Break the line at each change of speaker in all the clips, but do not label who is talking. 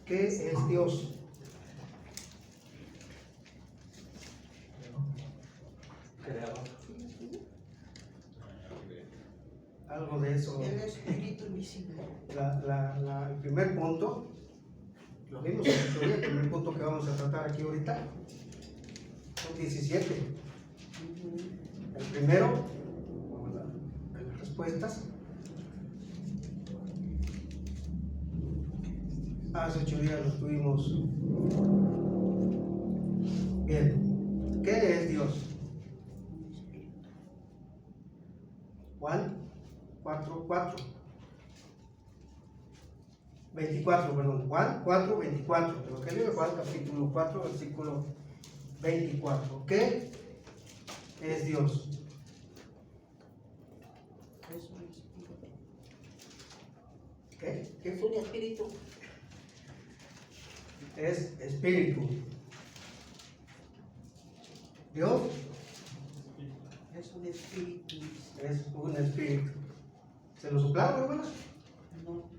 ¿Qué es Dios?
Creador.
Algo de eso.
El espíritu invisible.
El primer punto, lo vimos en la teoría, el primer punto que vamos a tratar aquí ahorita, son 17. El primero, vamos a ver las respuestas. Hace 8 días lo tuvimos. Bien, ¿qué es Dios? Juan 4:4. 24, perdón, Juan 4:24. Evangelio de Juan, capítulo 4, versículo 24. ¿Qué es Dios?
Es un espíritu.
¿Qué?
Es un espíritu.
Es espíritu. Dios
Es un espíritu.
es un espíritu. ¿Se lo soplaron, hermanos?
No.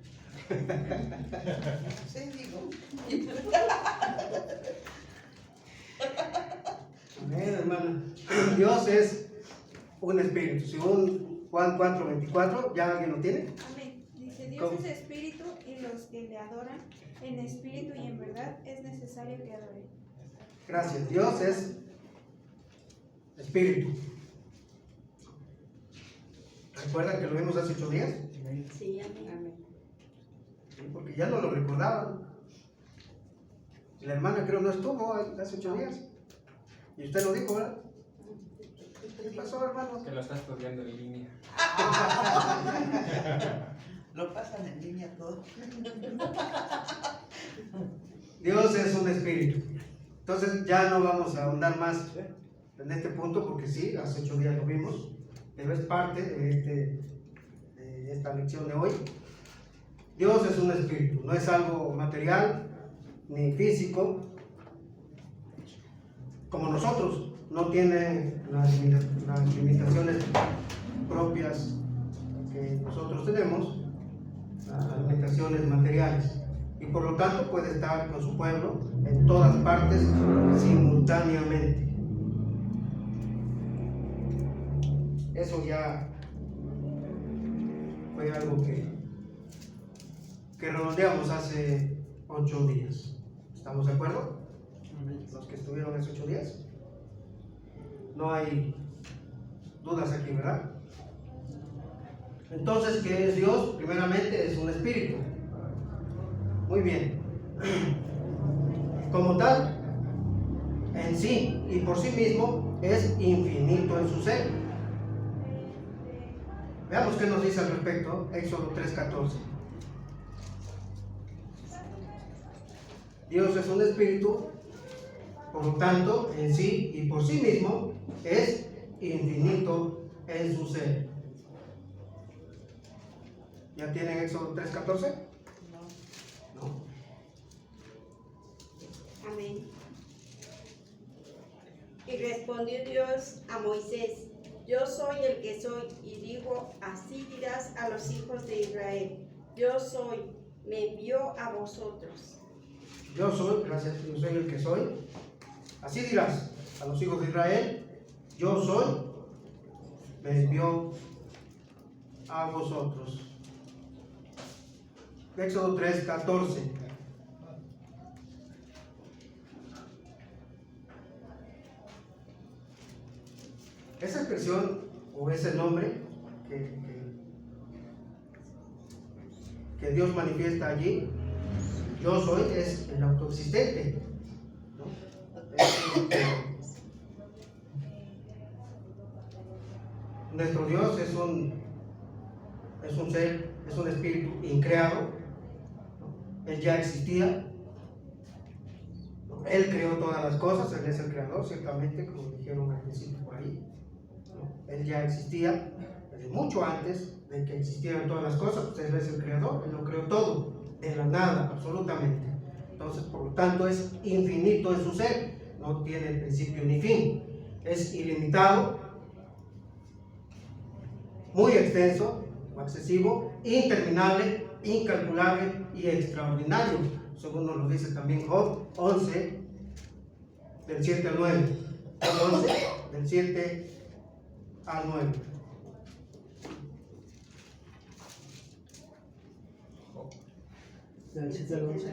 Sí, digo.
Amén, hermano. Dios es un espíritu. Según Juan 4:24, ¿ya alguien lo tiene?
Amén. Dice, Dios
¿Cómo?
es espíritu y los que le adoran en espíritu y en verdad es necesario que adoren.
Gracias. Dios es espíritu. ¿Recuerdan que lo vimos hace 8 días?
Sí, amén.
Sí, porque ya no lo recordaban. Y la hermana creo no estuvo hace 8 días. Y usted lo dijo, ¿verdad? ¿Qué pasó, hermano?
Que lo está estudiando en línea.
Lo pasan en línea todo.
Dios es un espíritu. Entonces ya no vamos a ahondar más en este punto porque sí, hace 8 días lo vimos, pero es parte de esta lección de hoy. Dios es un espíritu, no es algo material ni físico como nosotros, no tiene las limitaciones propias que nosotros tenemos, las limitaciones materiales, y por lo tanto puede estar con su pueblo en todas partes simultáneamente. Eso ya fue algo que redondeamos hace 8 días. ¿Estamos de acuerdo? Los que estuvieron hace 8 días. No hay dudas aquí, ¿verdad? Entonces, ¿qué es Dios? Primeramente es un espíritu. Muy bien. Como tal, en sí y por sí mismo es infinito en su ser. Veamos qué nos dice al respecto, Éxodo 3:14. Dios es un espíritu, por lo tanto, en sí y por sí mismo es infinito en su ser. ¿Ya tienen Éxodo 3:14? No.
Amén. Y respondió Dios a Moisés: Yo soy el que soy, y digo, así dirás a los hijos de Israel: Yo soy, me envió a vosotros.
Yo soy, gracias, yo soy el que soy. Así dirás a los hijos de Israel: Yo soy, me envió a vosotros. Éxodo 3:14. Esa expresión o ese nombre que Dios manifiesta allí, yo soy, es el autoexistente, ¿no? Nuestro Dios es un ser, es un espíritu increado, ¿no? Él ya existía, ¿no? Él creó todas las cosas, Él es el creador, ciertamente, como dijeron al principio por ahí, ¿no? Él ya existía desde mucho antes de que existieran todas las cosas, pues Él es el creador, Él lo creó todo, de la nada, absolutamente. Entonces, por lo tanto, es infinito en su ser, no tiene principio ni fin, es ilimitado, muy extenso o excesivo, interminable incalculable y extraordinario, según nos lo dice también Job 11, del 7 al 9. Job 11, del 7 al 9. Del 7 al 11.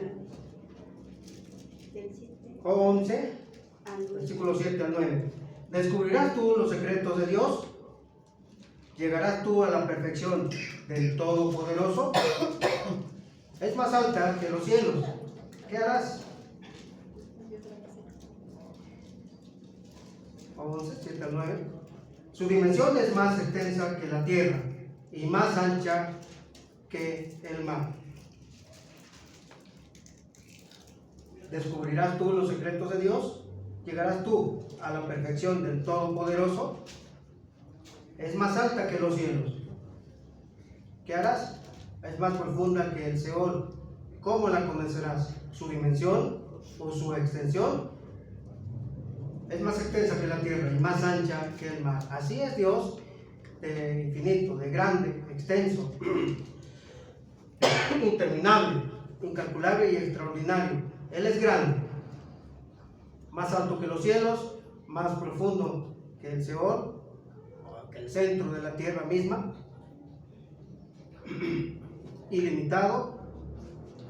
Del 7
Job 11,
al 9.
versículo 7 al 9. ¿Descubrirás tú los secretos de Dios? ¿Llegarás tú a la perfección del Todopoderoso? Es más alta que los cielos. ¿Qué harás? 11, 7 al 9. Su dimensión es más extensa que la tierra y más ancha que el mar. ¿Descubrirás tú los secretos de Dios? ¿Llegarás tú a la perfección del Todopoderoso? Es más alta que los cielos. ¿Qué harás? Es más profunda que el Seol. ¿Cómo la conocerás? ¿Su dimensión o su extensión? Es más extensa que la tierra y más ancha que el mar. Así es Dios, de infinito, de grande, extenso, interminable, incalculable y extraordinario. Él es grande, más alto que los cielos, más profundo que el Seol, que el centro de la tierra misma, ilimitado,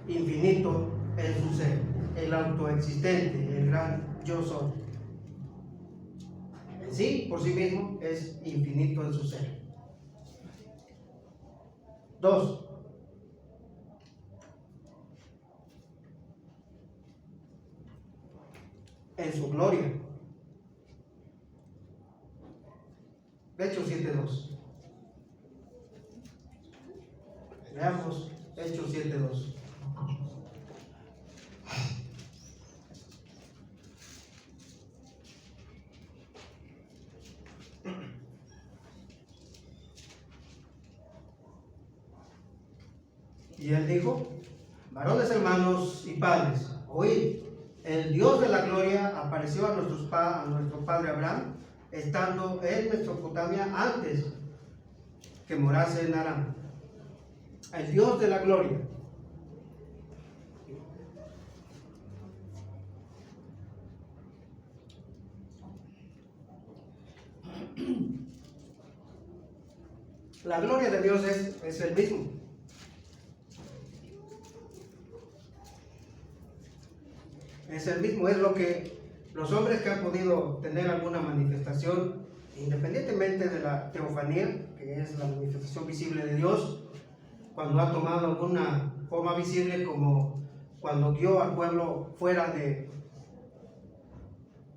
infinito en su ser, el autoexistente, el gran yo soy. En sí, por sí mismo, es infinito en su ser. 2. En su gloria. Hechos 7:2. Veamos Hechos 7:2. Y él dijo: varones hermanos y padres, oíd, el Dios de la gloria apareció a nuestro padre Abraham, estando en Mesopotamia antes que morase en Aram. El Dios de la gloria. La gloria de Dios es el mismo. Es el mismo, es lo que los hombres que han podido tener alguna manifestación, independientemente de la teofanía, que es la manifestación visible de Dios, cuando ha tomado alguna forma visible, como cuando guió al pueblo fuera de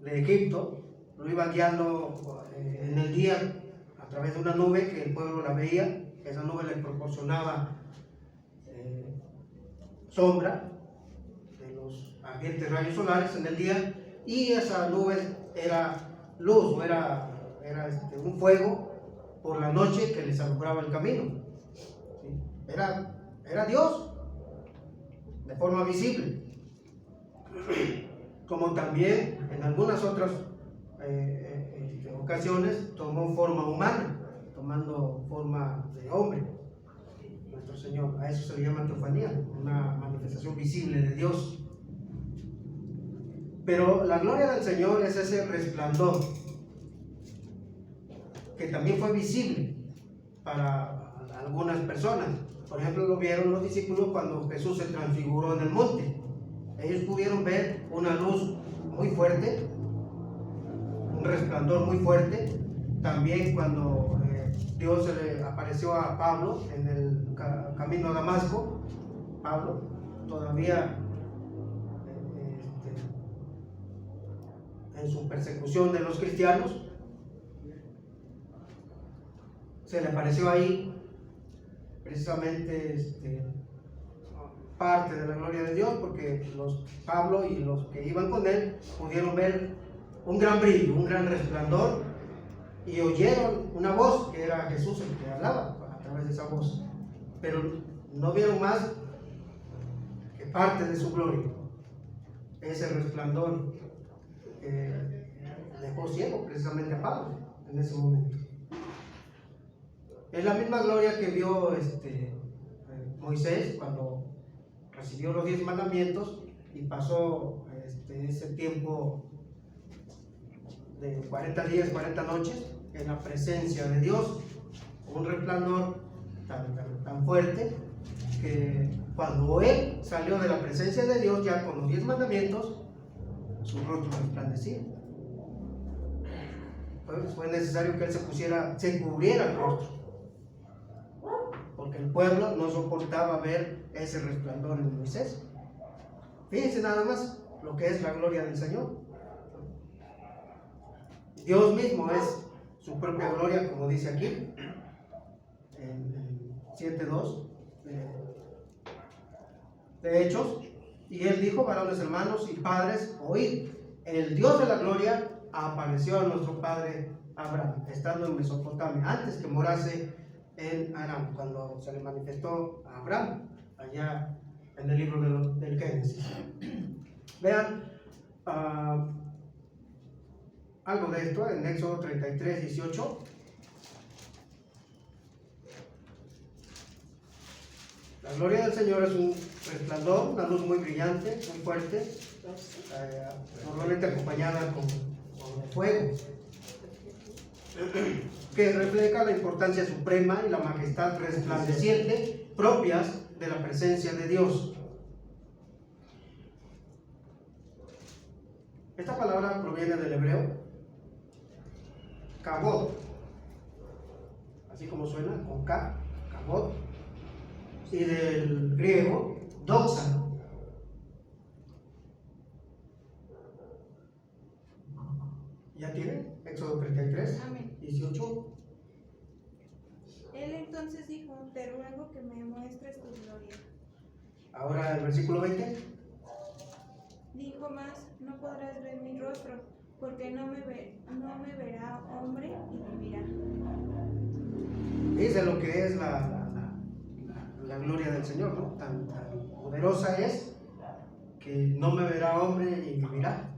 Egipto, lo iba guiando en el día a través de una nube que el pueblo la veía, esa nube le proporcionaba sombra de los ardientes rayos solares en el día, y esa nube era luz, o era un fuego por la noche que les alumbraba el camino. ¿Sí? Era Dios de forma visible, como también en algunas otras ocasiones tomó forma humana, tomando forma de hombre, nuestro Señor. A eso se le llama teofanía, una manifestación visible de Dios. Pero la gloria del Señor es ese resplandor que también fue visible para algunas personas. Por ejemplo, lo vieron los discípulos cuando Jesús se transfiguró en el monte. Ellos pudieron ver una luz muy fuerte, un resplandor muy fuerte. También cuando Dios se le apareció a Pablo en el camino a Damasco, Pablo todavía en su persecución de los cristianos, se le apareció ahí precisamente parte de la gloria de Dios, porque Pablo y los que iban con él pudieron ver un gran brillo, un gran resplandor, y oyeron una voz que era Jesús el que hablaba a través de esa voz, pero no vieron más que parte de su gloria, ese resplandor que dejó ciego precisamente a Pablo en ese momento. Es la misma gloria que vio Moisés cuando recibió los 10 mandamientos y pasó ese tiempo de 40 días, 40 noches en la presencia de Dios, un resplandor tan fuerte que cuando él salió de la presencia de Dios ya con los 10 mandamientos, su rostro resplandecía. Entonces fue necesario que él se cubriera el rostro, porque el pueblo no soportaba ver ese resplandor en Moisés. Fíjense nada más lo que es la gloria del Señor. Dios mismo es su propia gloria, como dice aquí en 7:2 de Hechos. Y él dijo: varones hermanos y padres, oíd, el Dios de la gloria apareció a nuestro padre Abraham, estando en Mesopotamia, antes que morase en Aram, cuando se le manifestó a Abraham, allá en el libro del Génesis. Vean algo de esto en Éxodo 33:18. La gloria del Señor es un resplandor, una luz muy brillante, muy fuerte, normalmente acompañada con fuego, que refleja la importancia suprema y la majestad resplandeciente propias de la presencia de Dios. Esta palabra proviene del hebreo kabod, así como suena, con K, kabod, y del griego doxa. ¿Ya tienen? Éxodo 33,
Amén.
18.
Él entonces dijo: te ruego que me muestres tu gloria.
Ahora el versículo 20.
Dijo más: no podrás ver mi rostro, porque no me verá hombre y vivirá.
Dice lo que es la gloria del Señor, ¿no? Tan poderosa es que no me verá hombre y vivirá,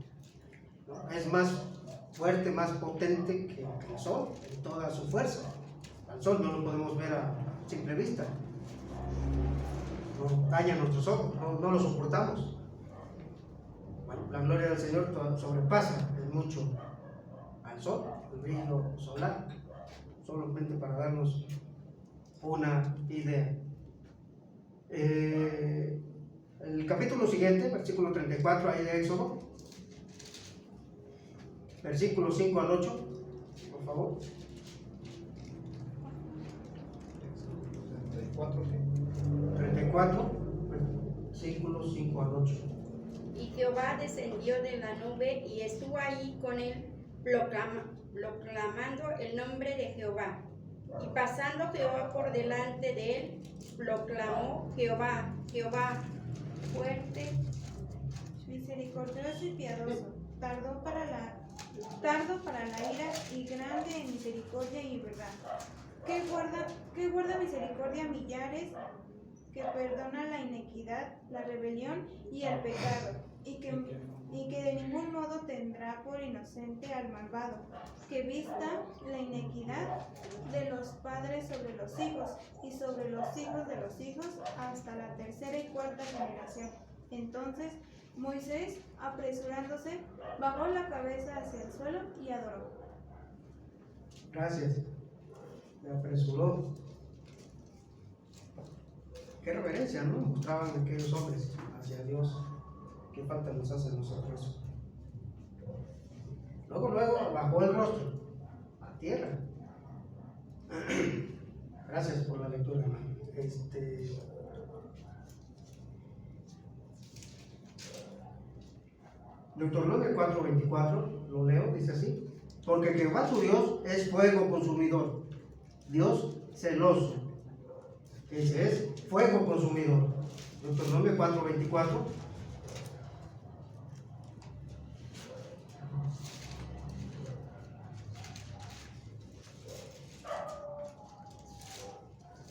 ¿no? Es más fuerte, más potente que el sol en toda su fuerza. Al sol no lo podemos ver a simple vista, no daña nuestros ojos, no lo soportamos. Bueno, la gloria del Señor sobrepasa en mucho al sol, el brillo solar, solamente para darnos una idea. El capítulo siguiente, versículo 34 ahí de Éxodo, versículos 5 al 8, por favor. 34, versículos 5 al 8.
Y Jehová descendió de la nube y estuvo allí con él, proclamando el nombre de Jehová. Y pasando Jehová por delante de él, proclamó: Jehová, Jehová, fuerte,
Misericordioso y piadoso, tardo para la ira y grande en misericordia y verdad, que guarda misericordia a millares, que perdona la iniquidad, la rebelión y el pecado, y que de ningún modo tendrá por inocente al malvado, que vista la iniquidad de los padres sobre los hijos y sobre los hijos de los hijos hasta la tercera y cuarta generación. Entonces Moisés, apresurándose, bajó la cabeza hacia el suelo y adoró.
Gracias. Me apresuró. Qué reverencia, ¿no? Mostraban aquellos hombres hacia Dios. Qué falta nos hace a nosotros. Luego bajó el rostro a tierra. Gracias por la lectura, hermano. Deuteronomio 4:24, lo leo, dice así: porque Jehová tu Dios es fuego consumidor, Dios celoso. Ese es fuego consumidor. Deuteronomio 4:24.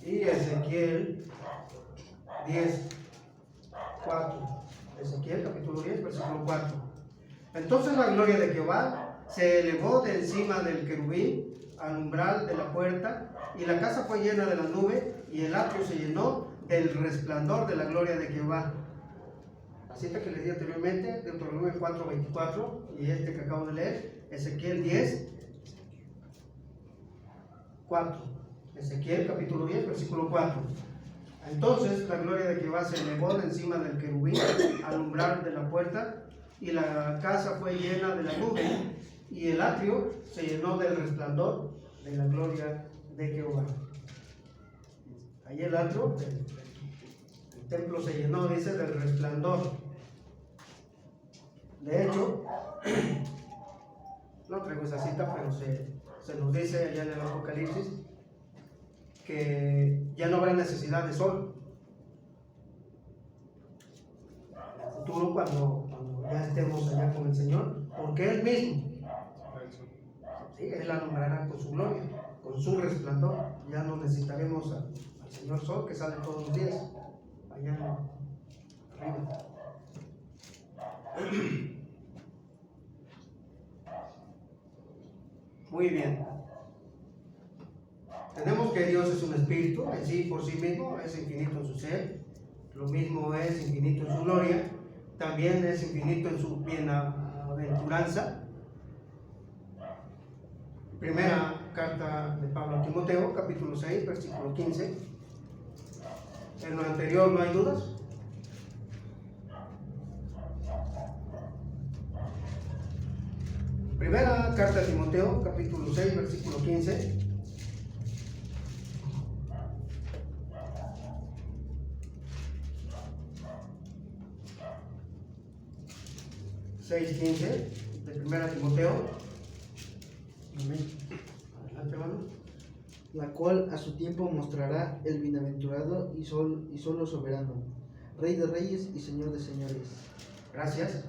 Y Ezequiel 10:4. Ezequiel capítulo 10, versículo 4. Entonces la gloria de Jehová se elevó de encima del querubín al umbral de la puerta, y la casa fue llena de la nube, y el atrio se llenó del resplandor de la gloria de Jehová. La cita que les di anteriormente, Deuteronomio 4:24, y este que acabo de leer, Ezequiel 10:4. Ezequiel capítulo 10, versículo 4. Entonces la gloria de Jehová se elevó de encima del querubín al umbral de la puerta, y la casa fue llena de la nube, y el atrio se llenó del resplandor de la gloria de Jehová. Ahí el atrio, el templo se llenó, dice, del resplandor. De hecho, no traigo esa cita, pero se nos dice allá en el Apocalipsis que ya no habrá necesidad de sol. En el futuro, cuando ya estemos allá con el Señor, porque Él mismo, sí, Él alumbrará con su gloria, con su resplandor. Ya no necesitaremos al Señor Sol que sale todos los días allá arriba. Muy bien. Tenemos que Dios es un espíritu, en sí por sí mismo, es infinito en su ser, lo mismo es infinito en su gloria, también es infinito en su bienaventuranza. Primera carta de Pablo a Timoteo, capítulo 6, versículo 15. En lo anterior no hay dudas. Primera carta de Timoteo, capítulo 6, versículo 15. de Primera Timoteo.
Amén.
Adelante, hermano.
La cual a su tiempo mostrará el bienaventurado y solo soberano, Rey de reyes y Señor de señores.
Gracias.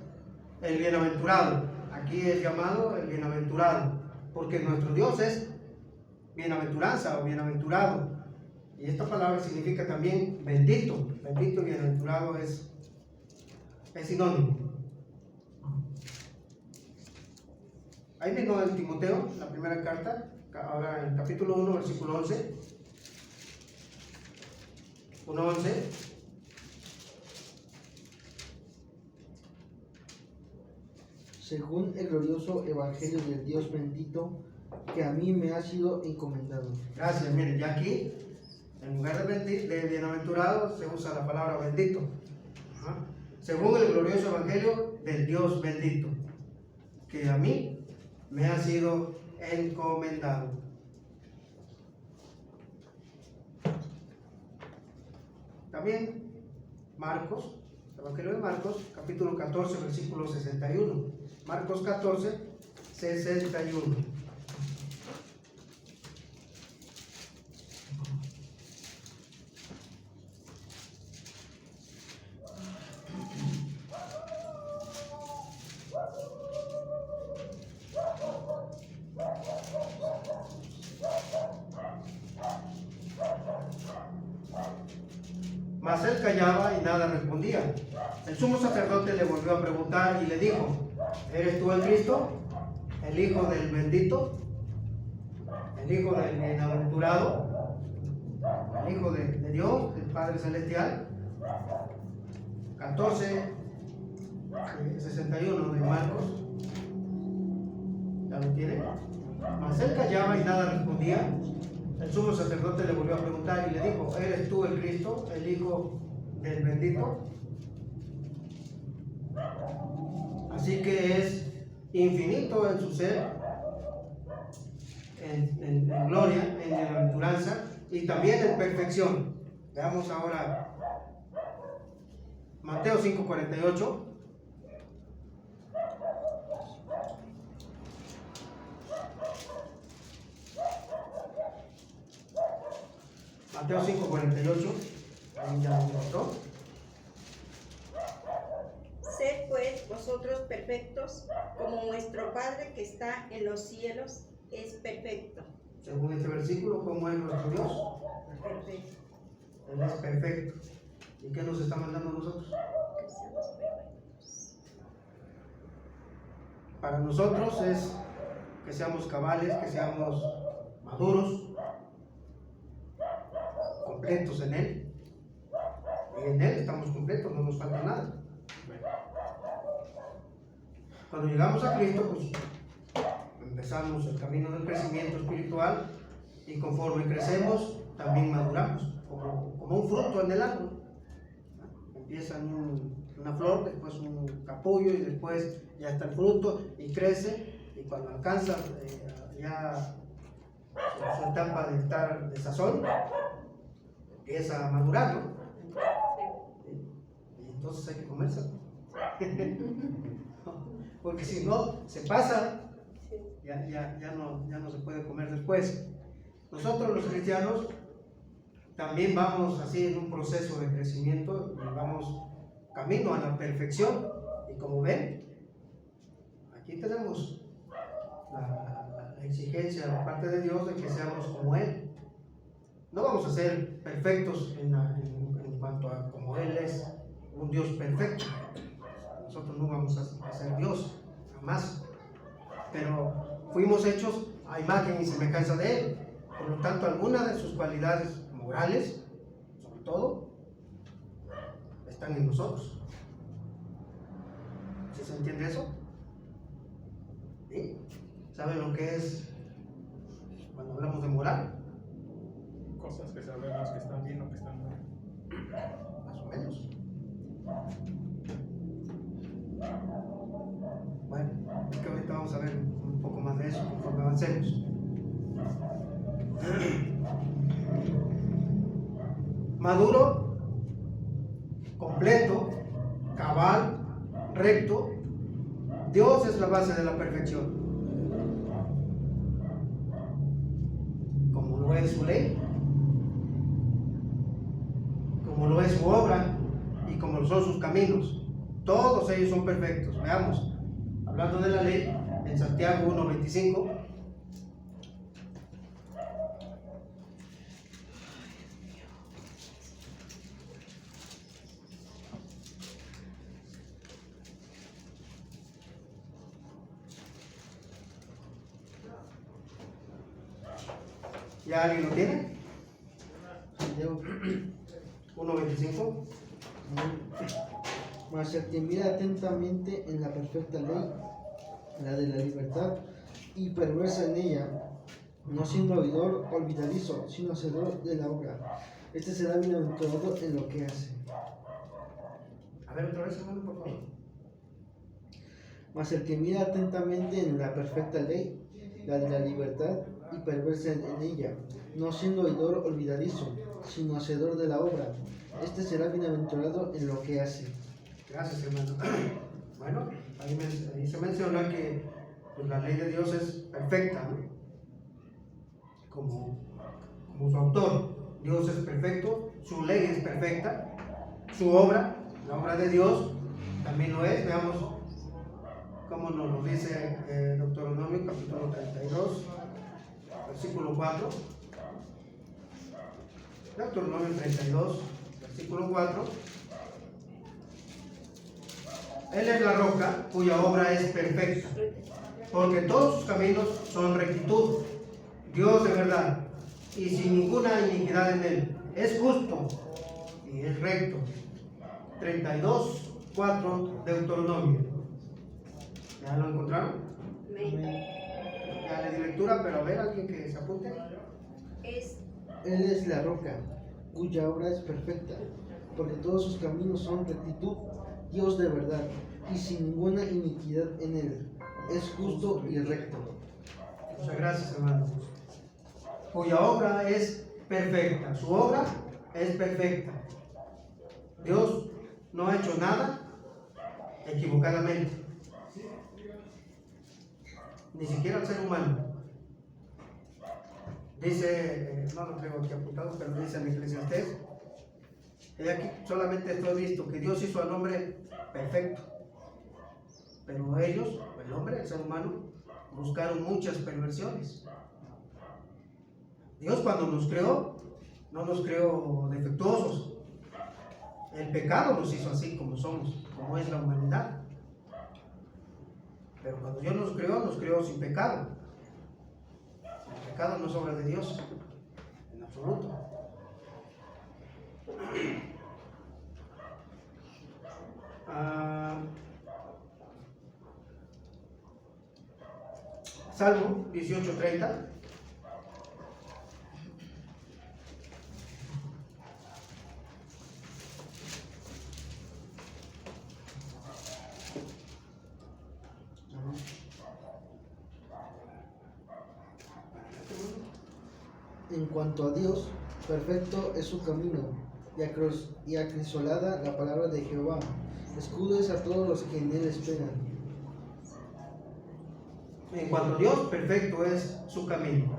El bienaventurado. Aquí es llamado el bienaventurado, porque nuestro Dios es bienaventuranza o bienaventurado. Y esta palabra significa también bendito. Bendito y bienaventurado es sinónimo. Ahí mismo en Timoteo, la primera carta, ahora en el capítulo 1, versículo 11. 1:11.
Según el glorioso evangelio del Dios bendito, que a mí me ha sido encomendado.
Gracias, miren, ya aquí, en lugar de bienaventurado, se usa la palabra bendito. Ajá. Según el glorioso evangelio del Dios bendito, que a mí me ha sido encomendado. También Marcos, Evangelio de Marcos, capítulo 14, versículo 61. Marcos 14, 61. Mas él callaba y nada respondía. El sumo sacerdote le volvió a preguntar y le dijo: ¿Eres tú el Cristo, el Hijo del bendito, el Hijo del bienaventurado, el Hijo de Dios, del Padre Celestial? 14:61 de Marcos. ¿Ya lo tiene? Mas él callaba y nada respondía. El sumo sacerdote le volvió a preguntar y le dijo: ¿Eres tú el Cristo, el Hijo del bendito? Así que es infinito en su ser, en gloria, en bienaventuranza y también en perfección. Veamos ahora Mateo 5:48. Mateo 5:48. Ahí ya lo encontró.
Sed pues vosotros perfectos, como vuestro Padre que está en los cielos es perfecto.
Según este versículo, ¿cómo es nuestro Dios?
Perfecto.
Él es perfecto. ¿Y qué nos está mandando a nosotros?
Que seamos perfectos.
Para nosotros es que seamos cabales, que seamos maduros, completos en Él. Y en Él estamos completos, no nos falta nada. Cuando llegamos a Cristo, pues empezamos el camino del crecimiento espiritual y conforme crecemos, también maduramos, como un fruto en el árbol. Empieza una flor, después un capullo y después ya está el fruto y crece, y cuando alcanza ya su etapa de estar de sazón, empieza a madurar, ¿no? Y entonces hay que comérselo. Porque si no, se pasa, ya no se puede comer después. Nosotros los cristianos también vamos así en un proceso de crecimiento y vamos camino a la perfección. Y como ven, aquí tenemos la exigencia de parte de Dios de que seamos como Él. No vamos a ser perfectos en cuanto a como Él es un Dios perfecto. Nosotros no vamos a ser Dios, jamás. Pero fuimos hechos a imagen y semejanza de Él. Por lo tanto, algunas de sus cualidades morales, sobre todo, están en nosotros. ¿Sí se entiende eso? ¿Sí? ¿Saben lo que es cuando hablamos de moral?
Cosas que sabemos que están bien o que están mal.
Más o menos. Bueno, es que ahorita vamos a ver un poco más de eso conforme avancemos. Maduro, completo, cabal, recto. Dios es la base de la perfección. Como lo es su ley, como lo es su obra y como lo son sus caminos. Todos ellos son perfectos. Veamos, hablando de la ley, en Santiago 1:25. ¿Ya alguien lo tiene?
Santiago
1:25.
Mas el que mira atentamente en la perfecta ley, la de la libertad, y perversa en ella, no siendo oidor olvidadizo, sino hacedor de la obra, este será bienaventurado en lo que hace.
A ver otra vez, hermano, por favor.
Mas el que mira atentamente en la perfecta ley, la de la libertad, y perversa en ella, no siendo oidor olvidadizo, sino hacedor de la obra, este será bienaventurado en lo que hace.
Gracias, hermano. Bueno, ahí se menciona que pues, la ley de Dios es perfecta, ¿no? Como su autor. Dios es perfecto, su ley es perfecta, su obra, la obra de Dios, también lo es. Veamos cómo nos lo dice Deuteronomio, capítulo 32, versículo 4. Deuteronomio 32, versículo 4. Él es la roca cuya obra es perfecta, porque todos sus caminos son rectitud. Dios de verdad y sin ninguna iniquidad en él. Es justo y es recto. 32, 4, Deuteronomio. ¿Ya lo encontraron? Ya le di lectura, pero a ver, alguien que se apunte.
Él es la roca, cuya obra es perfecta, porque todos sus caminos son rectitud, Dios de verdad, y sin ninguna iniquidad en él. Es justo y recto.
Muchas gracias, hermano. Cuya obra es perfecta. Su obra es perfecta. Dios no ha hecho nada equivocadamente. Ni siquiera el ser humano. Dice, no lo traigo aquí apuntado, pero dice en Eclesiastés, aquí solamente estoy visto que Dios hizo al hombre perfecto. Pero ellos, el hombre, el ser humano, buscaron muchas perversiones. Dios cuando nos creó, no nos creó defectuosos. El pecado nos hizo así como somos, como es la humanidad. Pero cuando Dios nos creó sin pecado. El pecado no es obra de Dios, en absoluto. Salmo 18:30.
En cuanto a Dios, perfecto es su camino, y acrisolada la palabra de Jehová. Escudo es a todos los que en él esperan.
En cuanto a Dios, perfecto es su camino.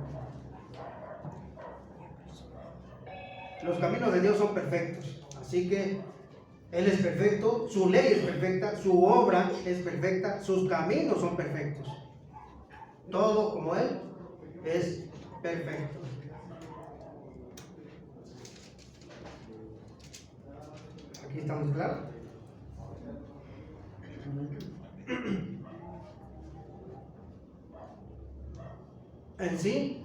Los caminos de Dios son perfectos, así que Él es perfecto, su ley es perfecta, su obra es perfecta, sus caminos son perfectos. Todo como Él es perfecto. ¿Aquí estamos claros? En sí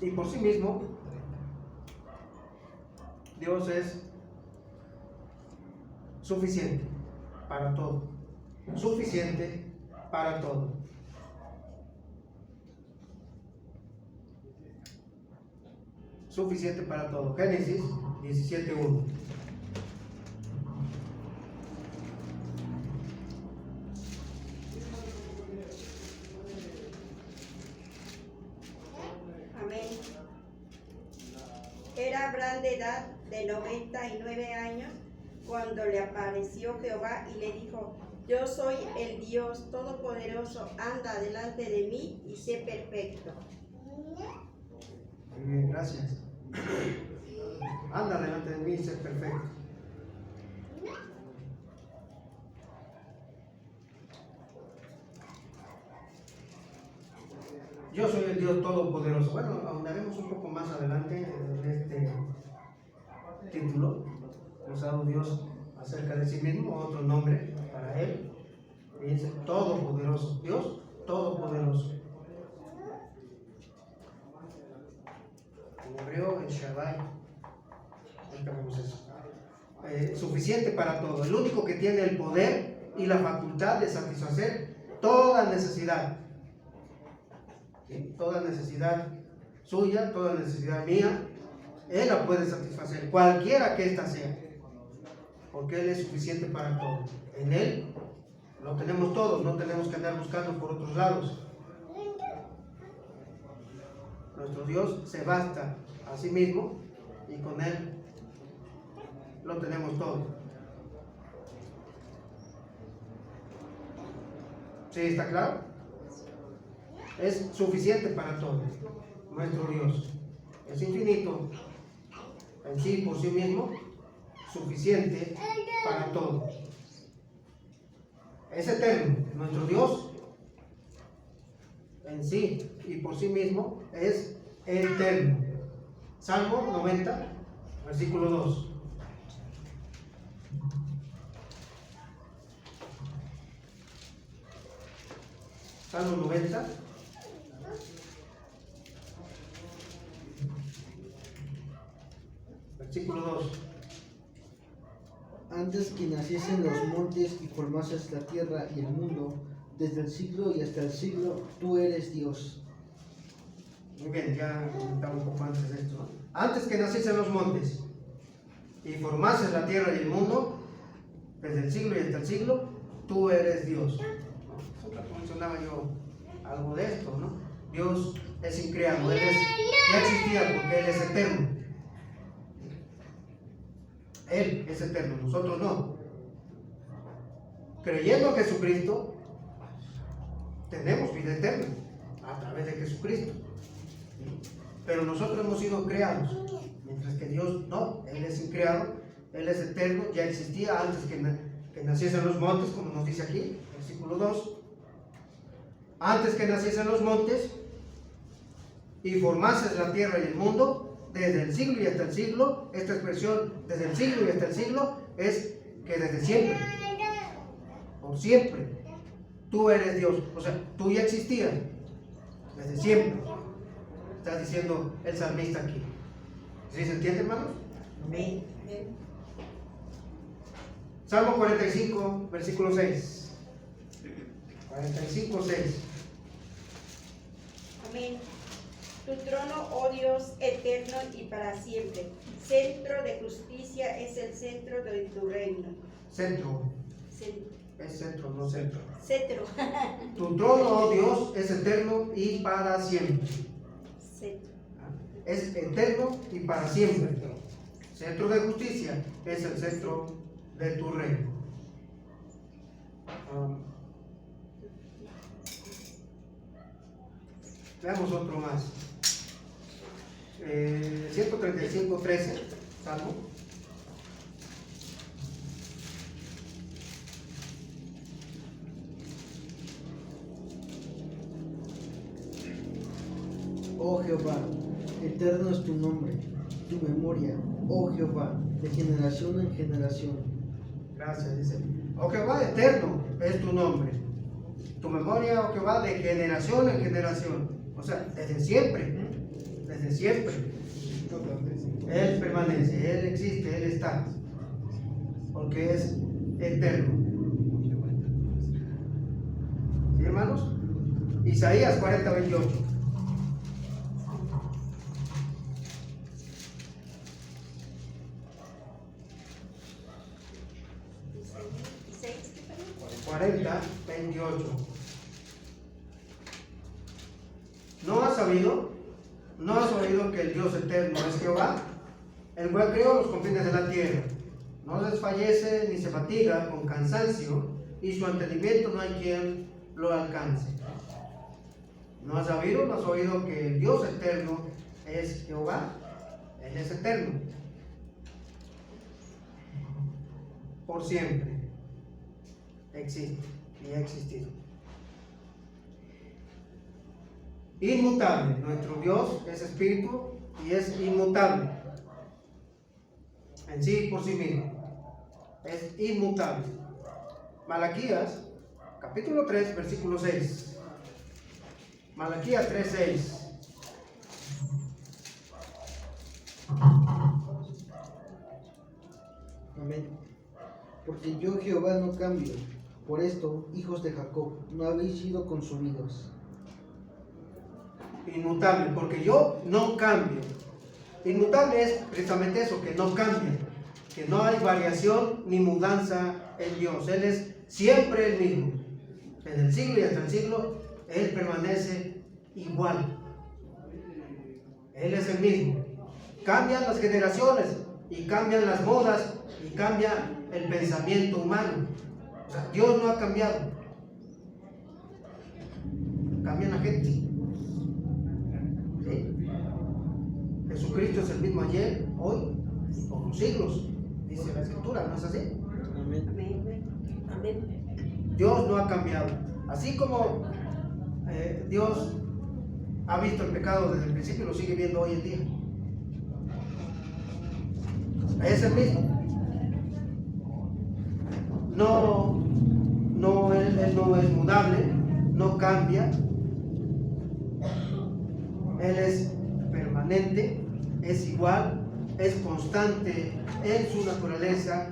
y por sí mismo, Dios es suficiente para todo. Suficiente para todo. Suficiente para todo. Génesis 17:1.
Amén. Era Abraham de edad de 99 años cuando le apareció Jehová y le dijo: yo soy el Dios Todopoderoso, anda delante de mí y sé perfecto.
Muy bien, gracias. Anda delante de mí y sé perfecto. Yo soy el Dios Todopoderoso. Bueno, ahondaremos un poco más adelante en este título. Nos ha dado Dios acerca de sí mismo, otro nombre para Él. Y dice Todopoderoso. Dios Todopoderoso. En hebreo, el Shaddai. Ahorita vemos eso. Suficiente para todo. El único que tiene el poder y la facultad de satisfacer toda necesidad. ¿Sí? Toda necesidad suya, toda necesidad mía, Él la puede satisfacer, cualquiera que ésta sea, porque Él es suficiente para todo. En Él lo tenemos todo, no tenemos que andar buscando por otros lados. Nuestro Dios se basta a sí mismo y con Él lo tenemos todo. ¿Sí está claro? Es suficiente para todo. Nuestro Dios es infinito en sí, por sí mismo, suficiente para todo. Es eterno. Nuestro Dios en sí y por sí mismo es eterno. Salmo 90, versículo 2. Salmo 90. Versículo 2.
Antes que naciesen los montes y formases la tierra y el mundo, desde el siglo y hasta el siglo, tú eres Dios.
Muy bien, ya comentaba un poco antes de esto, ¿no? Antes que naciesen los montes y formases la tierra y el mundo, desde el siglo y hasta el siglo, tú eres Dios. Mencionaba yo algo de esto, ¿no? Dios es increado, ya existía porque Él es eterno. Él es eterno, nosotros no. Creyendo en Jesucristo, tenemos vida eterna a través de Jesucristo. Pero nosotros hemos sido creados, mientras que Dios no, Él es increado, Él es eterno, ya existía antes que naciesen los montes, como nos dice aquí, versículo 2. Antes que naciesen los montes y formases la tierra y el mundo, desde el siglo y hasta el siglo, esta expresión desde el siglo y hasta el siglo es que desde siempre, por siempre, tú eres Dios. O sea, tú ya existías desde siempre. Está diciendo el salmista aquí. ¿Sí se entiende, hermanos?
Amén.
Salmo 45, versículo 6. 45, 6.
Amén. Tu trono, oh Dios, eterno y para siempre. Centro de justicia es el centro de tu reino.
Centro.
Cen-
Es centro, no centro.
Cetro.
Tu trono, oh Dios, es eterno y para siempre.
Cetro.
Es eterno y para siempre. Centro de justicia es el centro de tu reino. Veamos otro más. 135, 13, Salmo.
Oh Jehová, eterno es tu nombre, tu memoria, oh Jehová, de generación en generación.
Gracias, dice. Oh Jehová, eterno es tu nombre. Tu memoria, oh Jehová, de generación en generación. O sea, desde siempre. Desde siempre. Él permanece, Él existe, Él está. Porque es eterno. ¿Sí, hermanos? Isaías 40, 28.
¿Seis? ¿Qué perdón?
40, 28. ¿No has sabido? ¿No has oído que el Dios eterno es Jehová? El cual creó los confines de la tierra. No desfallece ni se fatiga con cansancio, y su entendimiento no hay quien lo alcance. ¿No has sabido? ¿No has oído que el Dios eterno es Jehová? Él es eterno. Por siempre. Existe y ha existido. Inmutable. Nuestro Dios es espíritu y es inmutable. En sí, por sí mismo. Es inmutable. Malaquías, capítulo 3, versículo 6. Malaquías 3, 6.
Amén. Porque yo Jehová no cambio. Por esto, hijos de Jacob, no habéis sido consumidos.
Inmutable, porque yo no cambio. Inmutable es precisamente eso, que no cambia, que no hay variación ni mudanza en Dios. Él es siempre el mismo. En el siglo y hasta el siglo, Él permanece igual. Él es el mismo. Cambian las generaciones y cambian las modas y cambia el pensamiento humano. O sea, Dios no ha cambiado. Cambian la gente. ¿Sí? Jesucristo es el mismo ayer, hoy, por los siglos, dice la Escritura, ¿no es así?
Amén.
Amén. Amén.
Dios no ha cambiado. Así como Dios ha visto el pecado desde el principio, lo sigue viendo hoy en día. Es el mismo. Él no es mudable, no cambia. Él es permanente, es igual, es constante en su naturaleza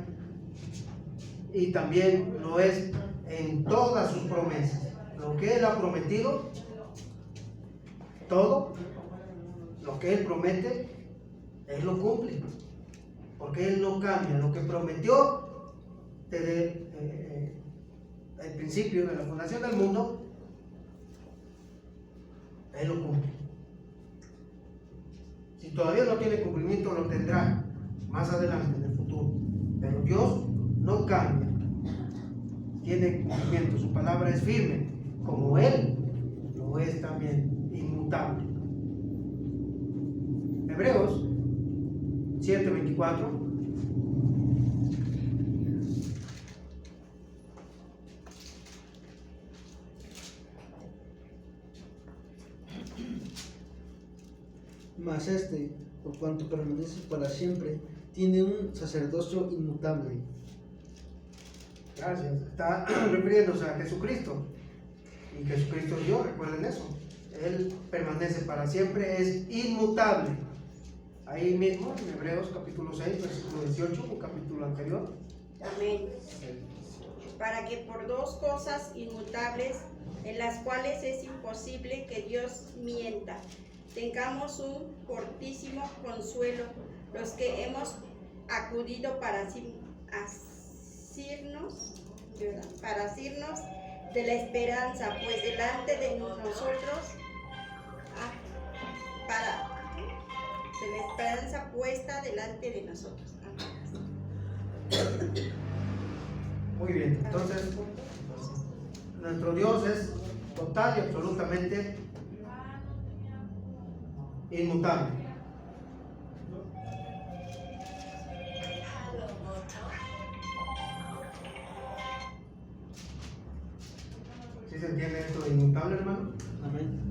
y también lo es en todas sus promesas. Lo que Él ha prometido, todo lo que Él promete, Él lo cumple, porque Él no cambia. Lo que prometió desde el principio de la fundación del mundo, Él lo cumple. Si todavía no tiene cumplimiento, lo tendrá más adelante en el futuro. Pero Dios no cambia, tiene cumplimiento, su palabra es firme, como Él lo es también, inmutable. Hebreos 7:24.
Mas este, por cuanto permanece para siempre, tiene un sacerdocio inmutable.
Gracias. Está refiriéndose a Jesucristo. Y Jesucristo es Dios, recuerden eso. Él permanece para siempre, es inmutable. Ahí mismo, en Hebreos capítulo 6, versículo 18, un capítulo anterior.
Amén. Para que por dos cosas inmutables, en las cuales es imposible que Dios mienta, tengamos un fortísimo consuelo, los que hemos acudido para asirnos de la esperanza, pues delante de nosotros, de la esperanza puesta delante de nosotros. Amén.
Muy bien, entonces nuestro Dios es total y absolutamente inmutable. ¿Sí se entiende esto de inmutable, hermano?
Amén.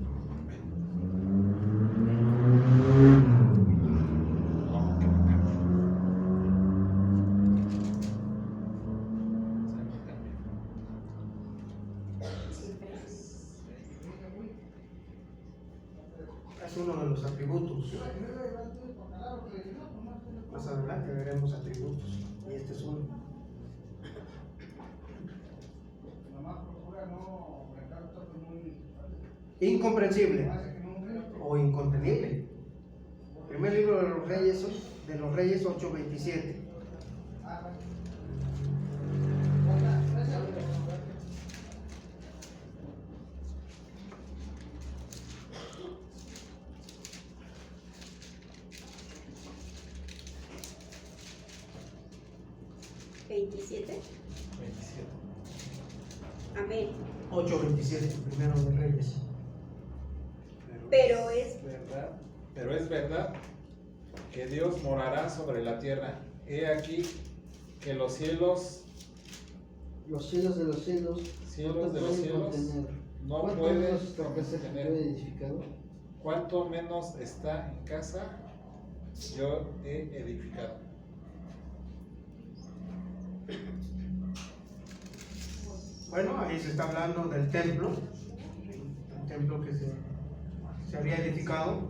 Es uno de los atributos. Más adelante veremos atributos, y este es uno. Incomprensible o incontenible. Primer libro de los Reyes 8:27.
Amén.
8:27, primero de Reyes.
Pero es
verdad que Dios morará sobre la tierra. He aquí que los cielos
de los cielos,
de los cielos, no
¿Cuánto
pueden
menos esta casa que
contener.
yo he edificado?
Cuanto menos está en casa, yo he edificado.
Bueno, ahí se está hablando del templo, el templo que se había edificado.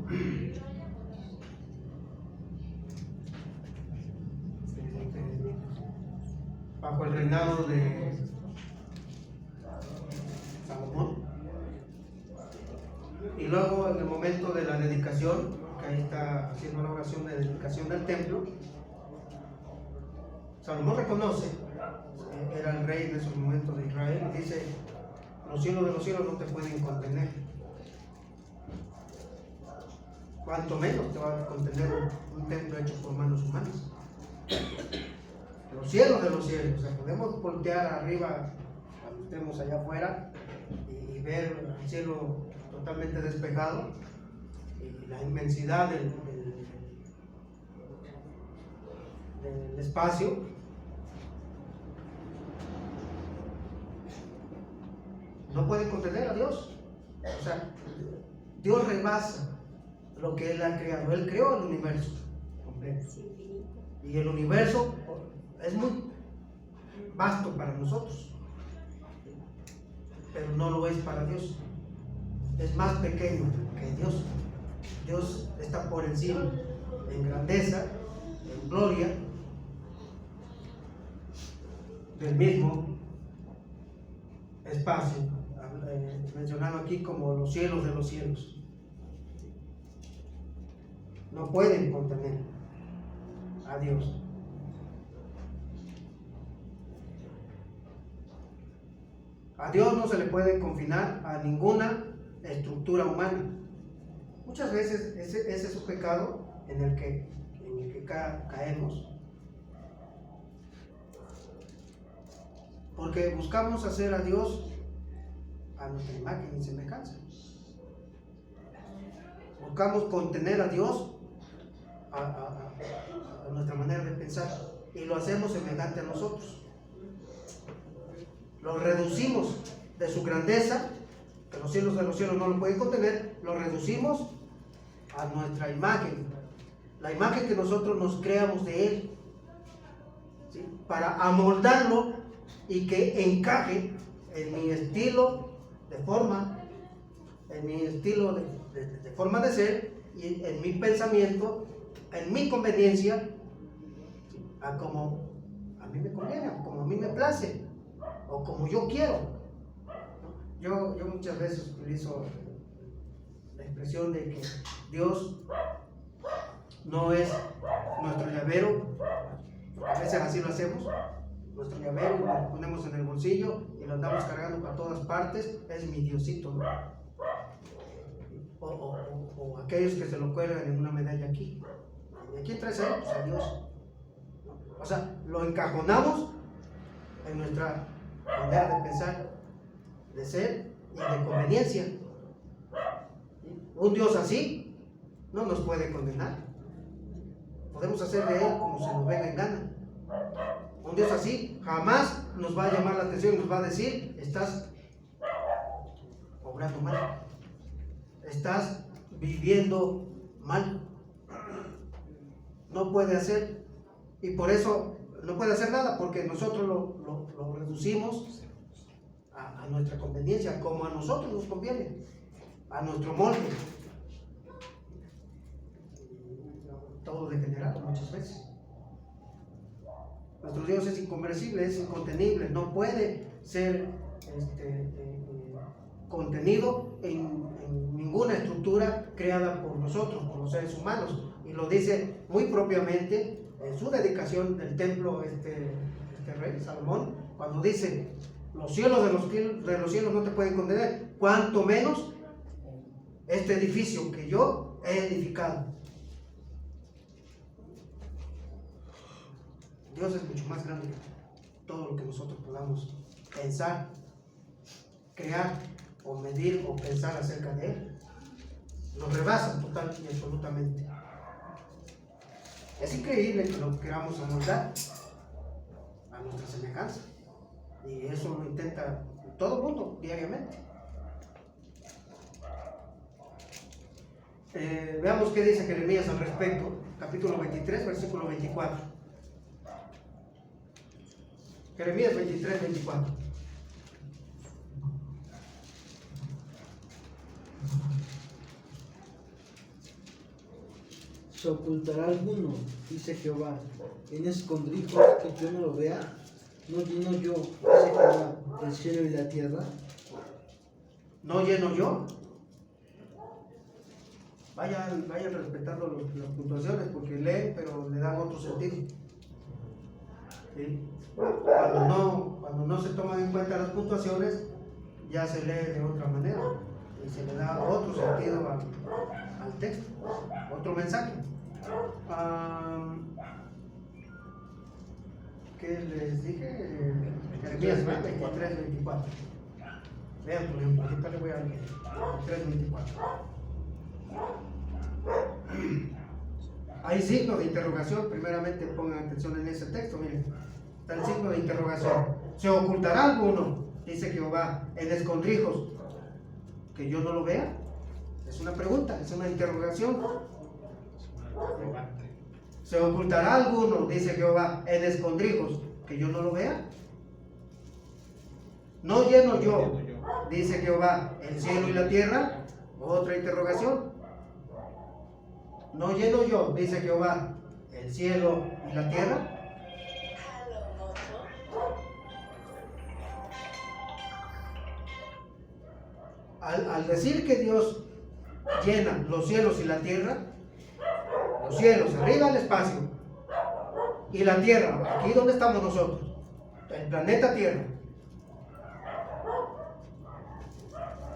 Bajo el reinado de Salomón. Y luego en el momento de la dedicación, que ahí está haciendo la oración de dedicación del templo, Salomón reconoce, era el rey en esos momentos de Israel, y dice: los cielos de los cielos no te pueden contener, cuanto menos te va a contener un templo hecho por manos humanas. Los cielos de los cielos, o sea, podemos voltear arriba cuando estemos allá afuera y ver el cielo totalmente despejado y la inmensidad del espacio. No pueden contener a Dios. O sea, Dios rebasa lo que Él ha creado. Él creó el universo completo. Y el universo es muy vasto para nosotros, pero no lo es para Dios. Es más pequeño que Dios. Dios está por encima, en grandeza, en gloria, del mismo espacio, mencionado aquí como los cielos de los cielos. No pueden contener a Dios. A Dios no se le puede confinar a ninguna estructura humana. Muchas veces ese es un pecado en el que caemos, porque buscamos hacer a Dios a nuestra imagen y semejanza. Buscamos contener a Dios a nuestra manera de pensar, y lo hacemos semejante a nosotros. Lo reducimos de su grandeza, que los cielos de los cielos no lo pueden contener, lo reducimos a nuestra imagen, la imagen que nosotros nos creamos de Él, ¿sí? Para amoldarlo y que encaje en mi estilo de forma, en mi estilo de forma de ser, y en mi pensamiento, en mi conveniencia, ¿sí? a mí me conviene, como a mí me place, o como yo quiero. ¿No? Yo muchas veces utilizo la expresión de que Dios no es nuestro llavero, a veces así lo hacemos, nuestro llavero lo ponemos en el bolsillo y lo andamos cargando para todas partes, es mi Diosito, ¿no? O aquellos que se lo cuelgan en una medalla aquí. ¿Y aquí traes a él? Pues a Dios. O sea, lo encajonamos en nuestra manera de pensar, de ser y de conveniencia. Un Dios así no nos puede condenar. Podemos hacer de él como se nos venga en gana. Un Dios así jamás nos va a llamar la atención y nos va a decir: estás obrando mal, estás viviendo mal. No puede hacer, y por eso no puede hacer nada, porque nosotros lo reducimos a nuestra conveniencia, como a nosotros nos conviene, a nuestro molde. Todo degenerado muchas veces. Nuestro Dios es inconmensurable, es incontenible, no puede ser contenido en ninguna estructura creada por nosotros, por los seres humanos, y lo dice muy propiamente en su dedicación del templo este rey Salomón, cuando dice: los cielos de los cielos no te pueden contener, cuanto menos este edificio que yo he edificado. Dios es mucho más grande que todo lo que nosotros podamos pensar, crear o medir o pensar acerca de él. Nos rebasa total y absolutamente. Es increíble que lo queramos amoldar a nuestra semejanza, y eso lo intenta todo el mundo diariamente. Veamos qué dice Jeremías al respecto, capítulo 23, versículo 24. Jeremías 23, 24.
¿Se ocultará alguno, dice Jehová, en escondrijos que yo no lo vea? ¿No lleno yo, dice Jehová, el cielo y la tierra?
¿No lleno yo? Vayan respetando las puntuaciones, porque leen, pero le dan otro sentido. ¿Sí? Cuando no se toman en cuenta las puntuaciones, ya se lee de otra manera y se le da otro sentido al texto, otro mensaje. ¿Qué les dije? Jeremías 23, 24. Vean, por ejemplo, ahorita le voy a leer 23, 24. Hay signos de interrogación. Primeramente pongan atención en ese texto. Miren, está el signo de interrogación. ¿Se ocultará alguno, dice Jehová, en escondrijos que yo no lo vea? Es una pregunta, es una interrogación. ¿Se ocultará alguno, dice Jehová, en escondrijos que yo no lo vea? ¿No lleno yo, dice Jehová, el cielo y la tierra? Otra interrogación. ¿No lleno yo, dice Jehová, el cielo y la tierra? Al decir que Dios llena los cielos y la tierra, los cielos, arriba el espacio, y la tierra, aquí donde estamos nosotros, el planeta Tierra.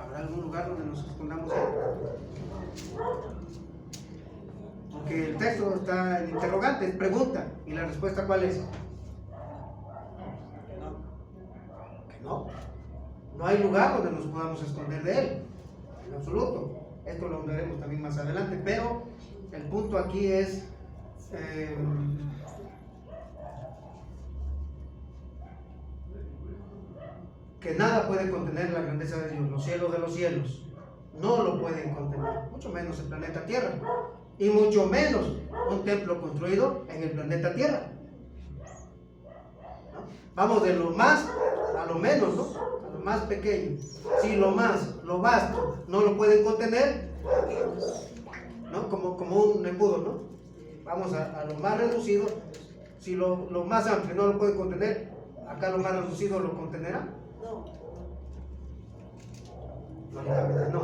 ¿Habrá algún lugar donde nos escondamos ahí? Porque el texto está en interrogante, es pregunta, y la respuesta ¿cuál es? Que no. No hay lugar donde nos podamos esconder de él, en absoluto. Esto lo veremos también más adelante, pero el punto aquí es que nada puede contener la grandeza de Dios. Los cielos no lo pueden contener, mucho menos el planeta Tierra, y mucho menos un templo construido en el planeta Tierra. ¿No? Vamos de lo más a lo menos, ¿no? A lo más pequeño. Si lo vasto no lo pueden contener, ¿no? Como un embudo, ¿no? Vamos a lo más reducido. si lo más amplio no lo puede contener, acá lo más reducido lo contenerá.
No.
Lógicamente no.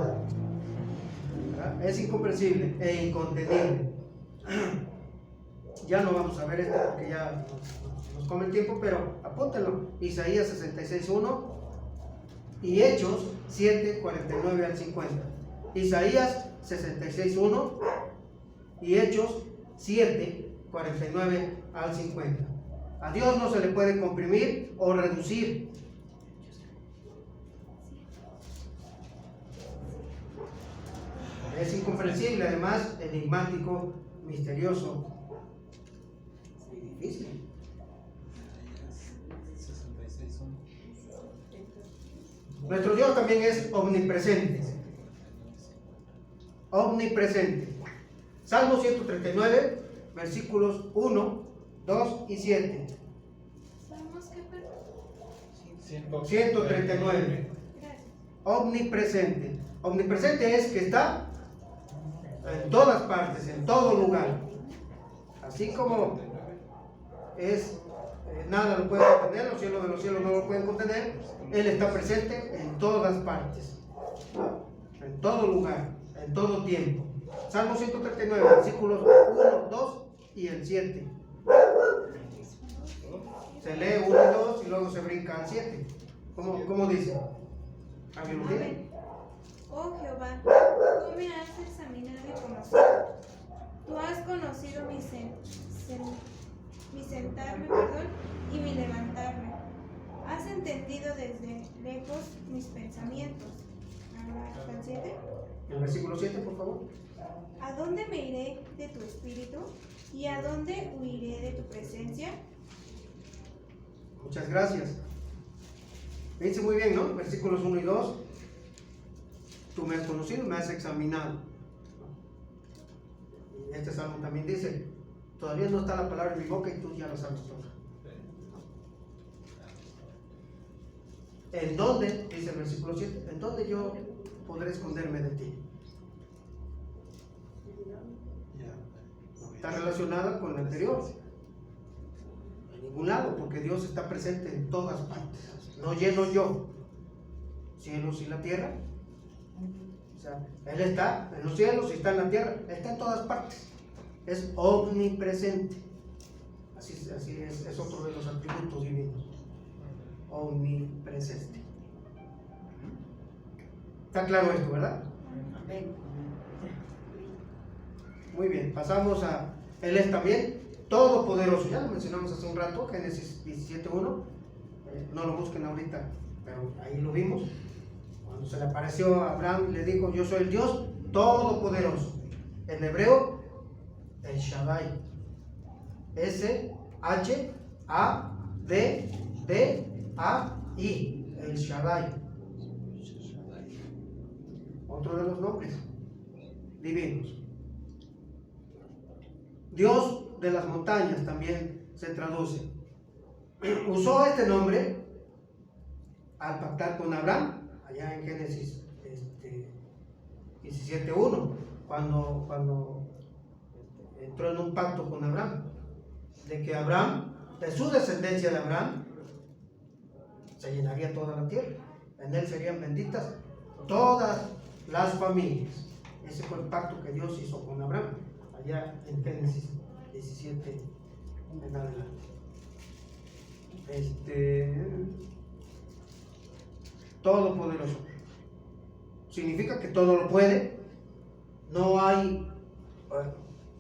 ¿Verdad? Es incomprensible e incontenible. Ya no vamos a ver esto porque ya nos come el tiempo, pero apúntenlo. Isaías 66:1 y Hechos 7:49 al 50. Isaías 66:1 y Hechos 7:49 al 50. A Dios no se le puede comprimir o reducir. Es incomprensible, además enigmático, misterioso y difícil.
66:1.
Nuestro Dios también es omnipresente. Omnipresente. Salmo 139, versículos 1, 2 y 7.
¿Salmos qué, perdón?
139.
Gracias.
Omnipresente. Omnipresente es que está en todas partes, en todo lugar. Así como es, nada lo puede contener, los cielos de los cielos no lo pueden contener, Él está presente en todas partes, en todo lugar, en todo tiempo. Salmo 139, versículos 1, 2 y el 7. Se lee 1 y 2 y luego se brinca al 7. ¿Cómo dice? ¿Alguien lo tiene?
Amén. Oh Jehová, tú me has examinado y conocido. Tú has conocido mi sentarme, y mi levantarme. Has entendido desde lejos mis pensamientos. ¿Hasta el 7?
El versículo 7, por favor.
¿A dónde me iré de tu espíritu? ¿Y a dónde huiré de tu presencia?
Muchas gracias. Dice muy bien, ¿no? Versículos 1 y 2. Tú me has conocido, me has examinado. Y este salmo también dice, todavía no está la palabra en mi boca y tú ya la sabes toda. ¿En dónde? Dice el versículo 7. ¿En dónde yo podré esconderme de ti? Está relacionada con la anterior. En ningún lado, porque Dios está presente en todas partes. No lleno yo cielos y la tierra. O sea, Él está en los cielos y está en la tierra. Está en todas partes. Es omnipresente. Así es otro de los atributos divinos. Omnipresente. Está claro esto, ¿verdad?
Amén.
Muy bien, pasamos a Él es también todopoderoso. Ya lo mencionamos hace un rato, Génesis 17:1. No lo busquen ahorita, pero ahí lo vimos. Cuando se le apareció a Abraham, le dijo: yo soy el Dios todopoderoso. En hebreo, el Shaddai. S-H-A-D-D-A-I. El Shaddai. Otro de los nombres divinos. Dios de las montañas también se traduce. Usó este nombre al pactar con Abraham, allá en Génesis 17:1, cuando entró en un pacto con Abraham, de que Abraham, de su descendencia de Abraham, se llenaría toda la tierra. En él serían benditas todas las familias. Ese fue el pacto que Dios hizo con Abraham, allá en Génesis 17 en adelante. Todopoderoso significa que todo lo puede. No hay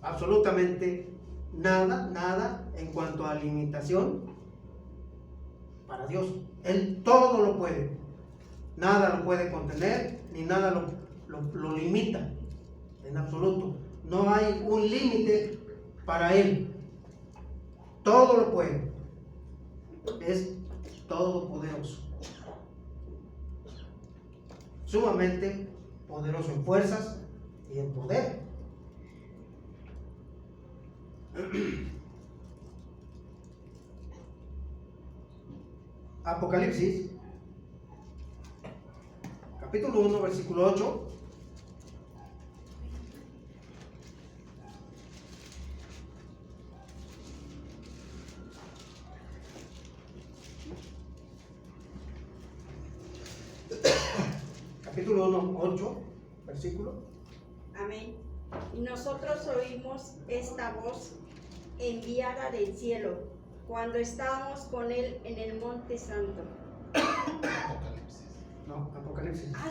absolutamente nada en cuanto a limitación para Dios. Él todo lo puede. Nada lo puede contener, ni nada lo limita en absoluto. No hay un límite para Él. Todo lo puede. Es todopoderoso. Sumamente poderoso en fuerzas y en poder. Apocalipsis, capítulo 1, versículo 8. capítulo 1, 8, versículo.
Amén. Y nosotros oímos esta voz enviada del cielo cuando estábamos con él en el monte santo.
No, Apocalipsis.
Ah,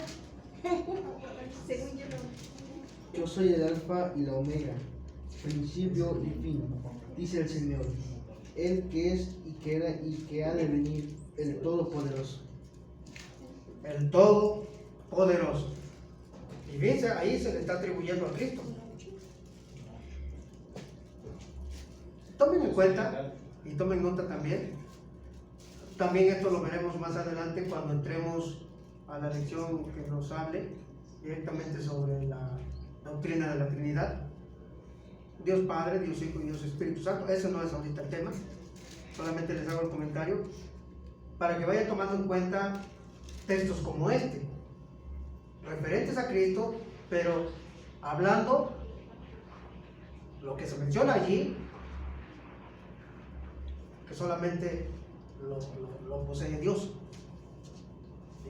según yo no.
Yo soy el alfa y la omega, principio y fin, dice el Señor, el que es y que era y que ha de venir, el Todopoderoso.
El Todopoderoso. Y fíjense, ahí se le está atribuyendo a Cristo. Tomen en cuenta y tomen nota también. También esto lo veremos más adelante cuando entremos a la lección que nos hable directamente sobre la doctrina de la Trinidad. Dios Padre, Dios Hijo y Dios Espíritu Santo. Ese no es ahorita el tema. Solamente les hago el comentario para que vayan tomando en cuenta textos como este, referentes a Cristo, pero hablando lo que se menciona allí, que solamente lo posee Dios. ¿Sí?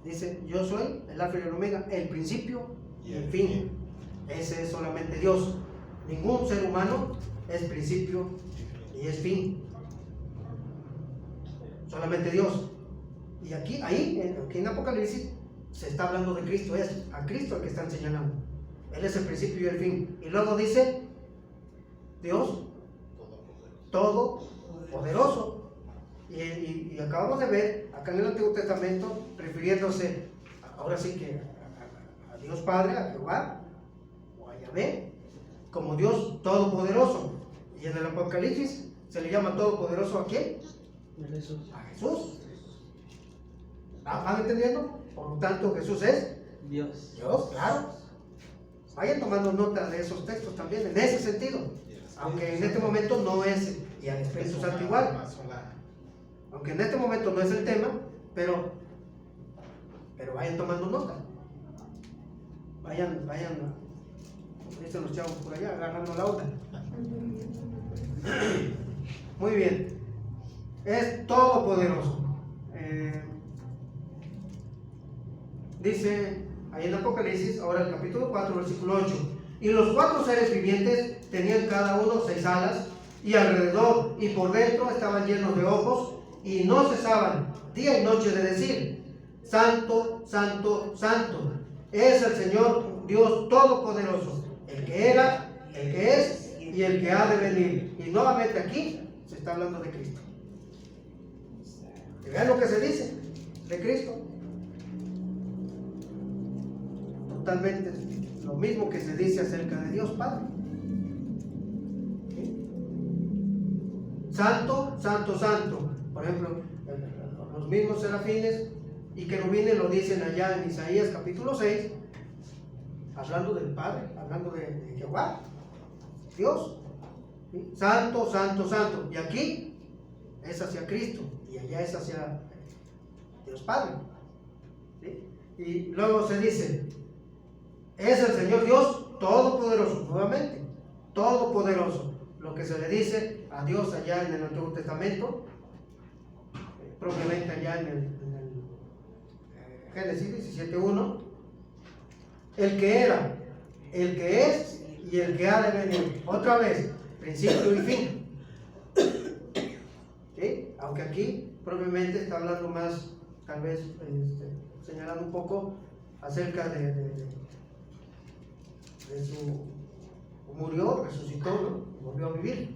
Dice, yo soy el alfa y el omega, el principio y el fin. Ese es solamente Dios. Ningún ser humano es principio y es fin. Solamente Dios. Y aquí en Apocalipsis se está hablando de Cristo, es a Cristo el que están señalando. Él es el principio y el fin. Y luego dice, Dios Todopoderoso. Y acabamos de ver acá en el Antiguo Testamento, refiriéndose ahora sí que a Dios Padre, a Jehová o a Yahvé, como Dios Todopoderoso. Y en el Apocalipsis se le llama Todopoderoso ¿a quién? A Jesús. ¿Van entendiendo? Por lo tanto, Jesús es
Dios.
Dios, claro. Vayan tomando nota de esos textos también, en ese sentido. Aunque en este momento no es, y al Espíritu Santo igual. Aunque en este momento no es el tema, pero vayan tomando nota. Vayan, como dicen los chavos por allá, agarrando la onda. Muy bien. Es todopoderoso. Dice ahí en Apocalipsis, ahora el capítulo 4, versículo 8. Y los 4 seres vivientes tenían cada uno 6 alas, y alrededor y por dentro estaban llenos de ojos, y no cesaban día y noche de decir, Santo, Santo, Santo, es el Señor Dios Todopoderoso, el que era, el que es y el que ha de venir. Y nuevamente aquí se está hablando de Cristo. Y vean lo que se dice de Cristo. Totalmente lo mismo que se dice acerca de Dios Padre. ¿Sí? Santo, Santo, Santo. Por ejemplo, los mismos serafines y querubines lo dicen allá en Isaías capítulo 6, hablando del Padre, hablando de Jehová, Dios. ¿Sí? Santo, Santo, Santo. Y aquí es hacia Cristo y allá es hacia Dios Padre. ¿Sí? Y luego se dice, es el Señor Dios Todopoderoso, nuevamente, Todopoderoso. Lo que se le dice a Dios allá en el Antiguo Testamento, propiamente allá en el Génesis 17:1, el que era, el que es y el que ha de venir. Otra vez, principio y fin. ¿Sí? Aunque aquí propiamente está hablando más, tal vez señalando un poco acerca de su murió, resucitó, ¿no? Volvió a vivir,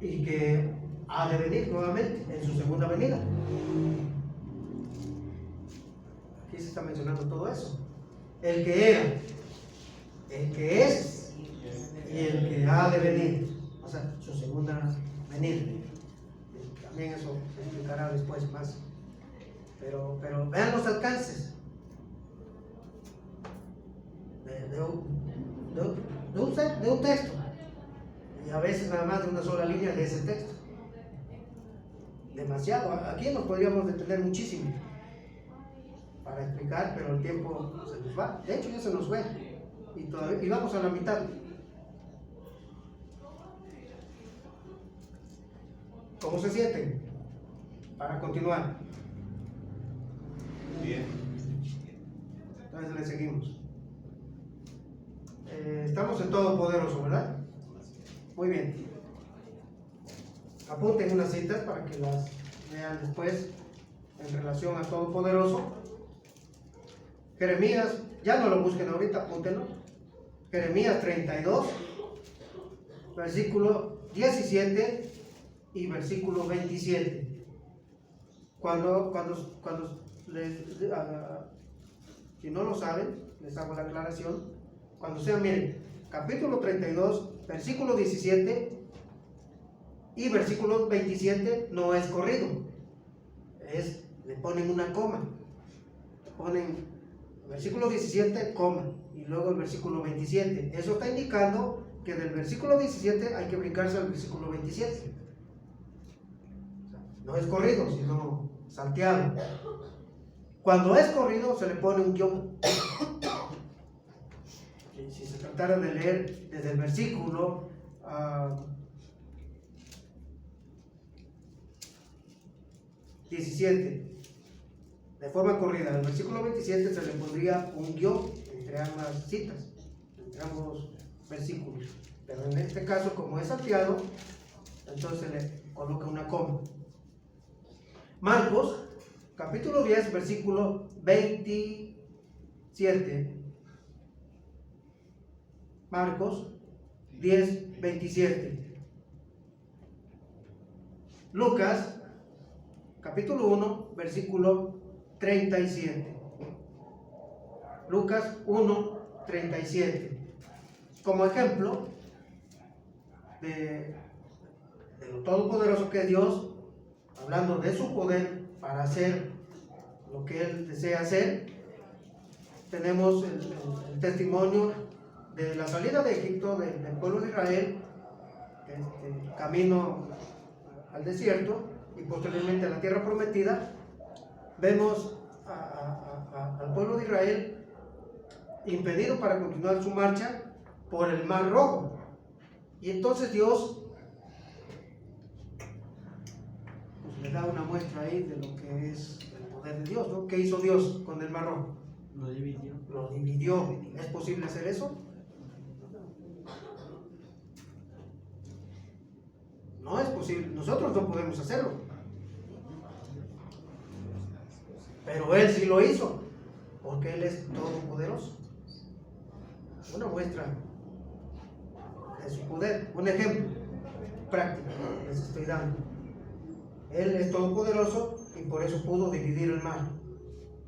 y que ha de venir nuevamente en su segunda venida. Aquí se está mencionando todo eso. El que era, el que es y el que ha de venir, o sea, su segunda venida. También eso se explicará después más, pero vean los alcances de un texto, y a veces nada más de una sola línea de ese texto. Demasiado. Aquí nos podríamos detener muchísimo para explicar, pero el tiempo se nos va. De hecho ya se nos fue y vamos a la mitad. ¿Cómo se sienten? Para continuar.
Bien.
Entonces le seguimos. Estamos en Todopoderoso, ¿verdad? Muy bien. Apunten unas citas para que las vean después en relación a Todopoderoso. Jeremías, ya no lo busquen ahorita, apúntenlo. Jeremías 32, versículo 17 y versículo 27. Cuando si no lo saben, les hago la aclaración. Cuando sean, miren, capítulo 32, versículo 17 y versículo 27 no es corrido, le ponen una coma, ponen versículo 17, coma, y luego el versículo 27. Eso está indicando que del versículo 17 hay que brincarse al versículo 27. O sea, no es corrido, sino salteado. Cuando es corrido se le pone un guión. Si se tratara de leer desde el versículo 17 de forma corrida, al versículo 27 se le pondría un guión entre ambas citas, entre ambos versículos. Pero en este caso, como es salteado, entonces se le coloca una coma. Marcos, capítulo 10, versículo 27. Marcos 10, 27. Lucas, capítulo 1, versículo 37. Lucas 1, 37. Como ejemplo de lo todopoderoso que es Dios, hablando de su poder para hacer lo que Él desea hacer, tenemos el testimonio de la salida de Egipto del pueblo de Israel, camino al desierto y posteriormente a la tierra prometida. Vemos al pueblo de Israel impedido para continuar su marcha por el Mar Rojo, y entonces Dios le da una muestra ahí de lo que es el poder de Dios, ¿no? ¿Qué hizo Dios con el Mar Rojo?
Lo dividió.
Lo dividió. ¿Es posible hacer eso? No es posible. Nosotros no podemos hacerlo. Pero Él sí lo hizo, porque Él es todopoderoso. Una muestra de su poder, un ejemplo práctico les estoy dando. Él es todopoderoso y por eso pudo dividir el mar.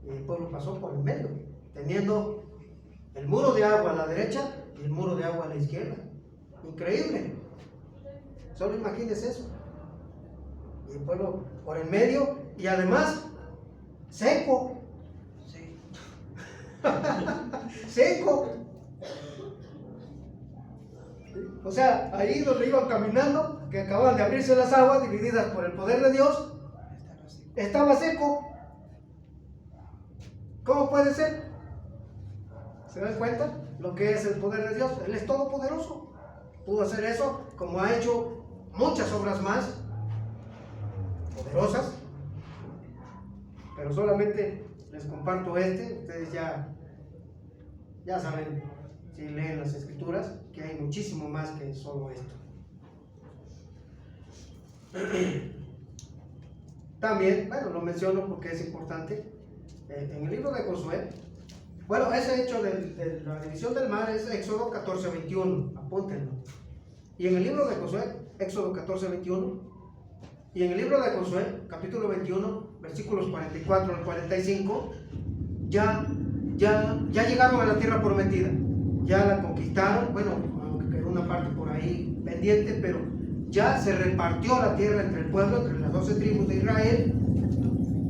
Y el pueblo pasó por el medio, teniendo el muro de agua a la derecha y el muro de agua a la izquierda. Increíble. Solo imagínense eso. Y el pueblo por el medio y además seco.
Sí.
Seco. O sea, ahí donde iban caminando, que acababan de abrirse las aguas divididas por el poder de Dios, estaba seco. ¿Cómo puede ser? ¿Se dan cuenta lo que es el poder de Dios? Él es todopoderoso. Pudo hacer eso, como ha hecho muchas obras más poderosas. Pero solamente les comparto ustedes ya saben, si leen las escrituras, que hay muchísimo más que solo esto. También, bueno, lo menciono porque es importante, en el libro de Josué, bueno, ese hecho de la división del mar es Éxodo 14:21, apúntenlo. Y en el libro de Josué, Éxodo 14:21, y en el libro de Josué, capítulo 21, versículos 44 al 45, ya llegaron a la tierra prometida, ya la conquistaron, bueno, aunque quedó una parte por ahí pendiente, pero ya se repartió la tierra entre el pueblo, entre las 12 tribus de Israel.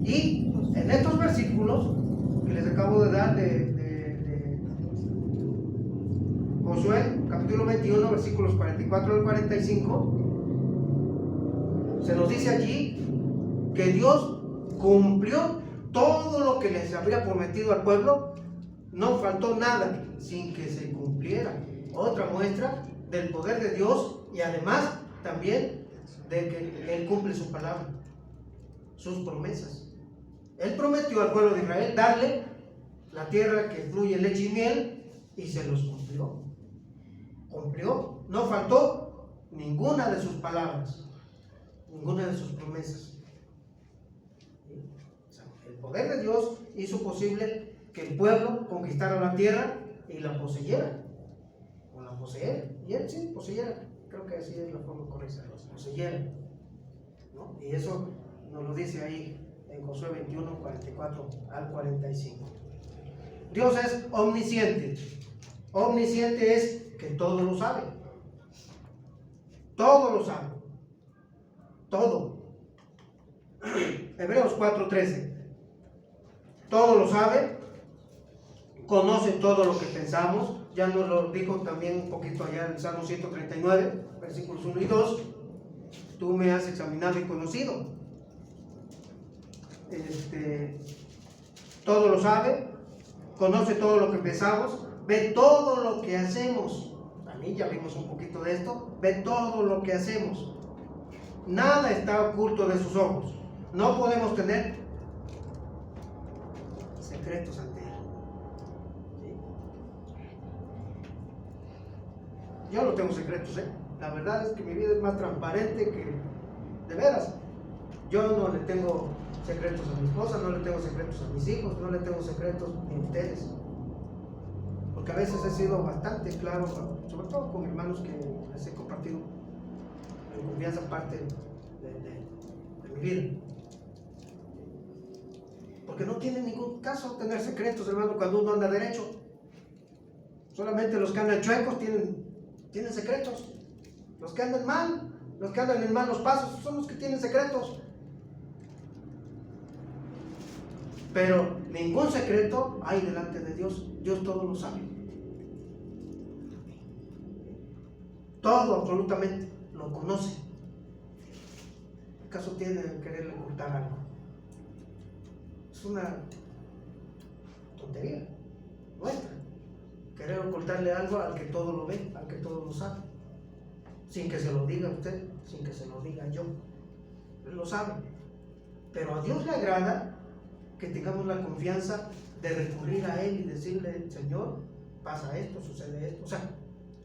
Y en estos versículos que les acabo de dar de Josué, capítulo 21, versículos 44 al 45, se nos dice allí que Dios cumplió todo lo que les había prometido al pueblo. No faltó nada sin que se cumpliera. Otra muestra del poder de Dios y además también de que Él cumple su palabra, sus promesas. Él prometió al pueblo de Israel darle la tierra que fluye leche y miel y se los cumplió. Cumplió, no faltó ninguna de sus palabras, ninguna de sus promesas. O sea, el poder de Dios hizo posible que el pueblo conquistara la tierra y la poseyera. O la poseyera. Y él sí, poseyera. Creo que así es la forma correcta. Poseyera. ¿No? Y eso nos lo dice ahí en Josué 21, 44 al 45. Dios es omnisciente. Omnisciente es que todo lo sabe. Todo lo sabe. Todo. Hebreos 4:13. Todo lo sabe. Conoce todo lo que pensamos. Ya nos lo dijo también un poquito allá en el Salmo 139, versículos 1 y 2. Tú me has examinado y conocido. Todo lo sabe. Conoce todo lo que pensamos. Ve todo lo que hacemos. También ya vimos un poquito de esto. Ve todo lo que hacemos. Nada está oculto de sus ojos. No podemos tener secretos ante Él. ¿Sí? Yo no tengo secretos, ¿eh? La verdad es que mi vida es más transparente que... De veras. Yo no le tengo secretos a mi esposa, no le tengo secretos a mis hijos, no le tengo secretos ni a ustedes. Porque a veces he sido bastante claro, sobre todo con hermanos que les he compartido en confianza parte de mi vida. Porque no tiene ningún caso tener secretos, hermano, cuando uno anda derecho. Solamente los que andan chuecos tienen secretos. Los que andan mal, los que andan en malos pasos, son los que tienen secretos. Pero ningún secreto hay delante de Dios. Dios todo lo sabe. Todo, absolutamente, lo conoce. ¿Acaso tiene que quererle ocultar algo? Es una tontería nuestra. Querer ocultarle algo al que todo lo ve, al que todo lo sabe. Sin que se lo diga usted, sin que se lo diga yo. Él lo sabe. Pero a Dios le agrada que tengamos la confianza de recurrir a Él y decirle: Señor, pasa esto, sucede esto. O sea,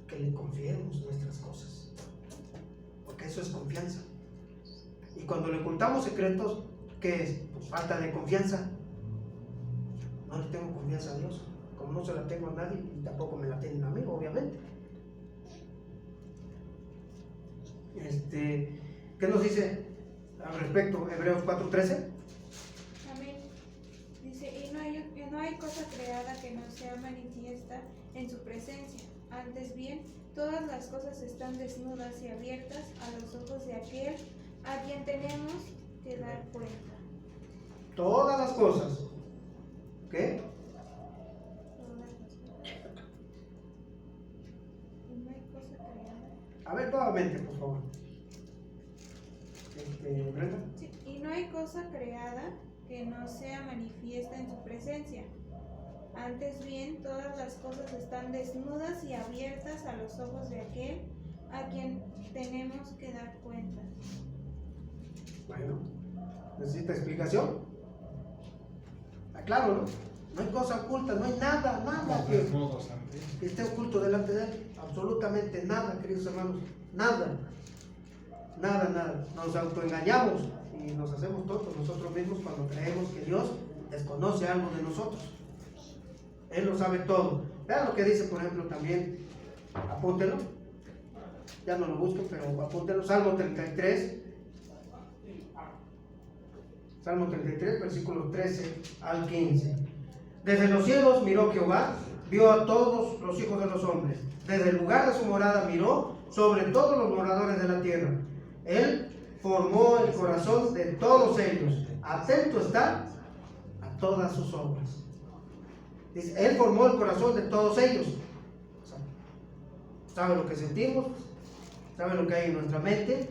que le confiemos nuestras cosas. Porque eso es confianza. Y cuando le ocultamos secretos, ¿qué es? Pues falta de confianza. No le tengo confianza a Dios, como no se la tengo a nadie y tampoco me la tienen a mí, obviamente. ¿Qué nos dice al respecto Hebreos 4:13?
Amén. Dice, y no hay cosa creada que no sea manifiesta en su presencia. Antes bien, todas las cosas están desnudas y abiertas a los ojos de aquel a quien tenemos que dar cuenta.
Todas las cosas. ¿Qué?
Todas las cosas. Y no hay cosa creada.
A ver, nuevamente, por favor. Brenda.
Sí, y no hay cosa creada que no sea manifiesta en su presencia. Antes bien, todas las cosas están desnudas y abiertas a los ojos de aquel a quien tenemos que dar cuenta.
Bueno, ¿necesita explicación? Está claro, ¿no? No hay cosa oculta, no hay nada que esté oculto delante de Él. Absolutamente nada, queridos hermanos. Nada. Nos autoengañamos y nos hacemos tontos nosotros mismos cuando creemos que Dios desconoce algo de nosotros. Él lo sabe todo. Vean lo que dice, por ejemplo, también, apúntelo. Ya no lo busquen, pero apúntelo. Salmo 33. Salmo 33, versículos 13 al 15. Desde los cielos miró Jehová, vio a todos los hijos de los hombres. Desde el lugar de su morada miró sobre todos los moradores de la tierra. Él formó el corazón de todos ellos. Atento está a todas sus obras. Dice, Él formó el corazón de todos ellos. Sabe lo que sentimos, sabe lo que hay en nuestra mente.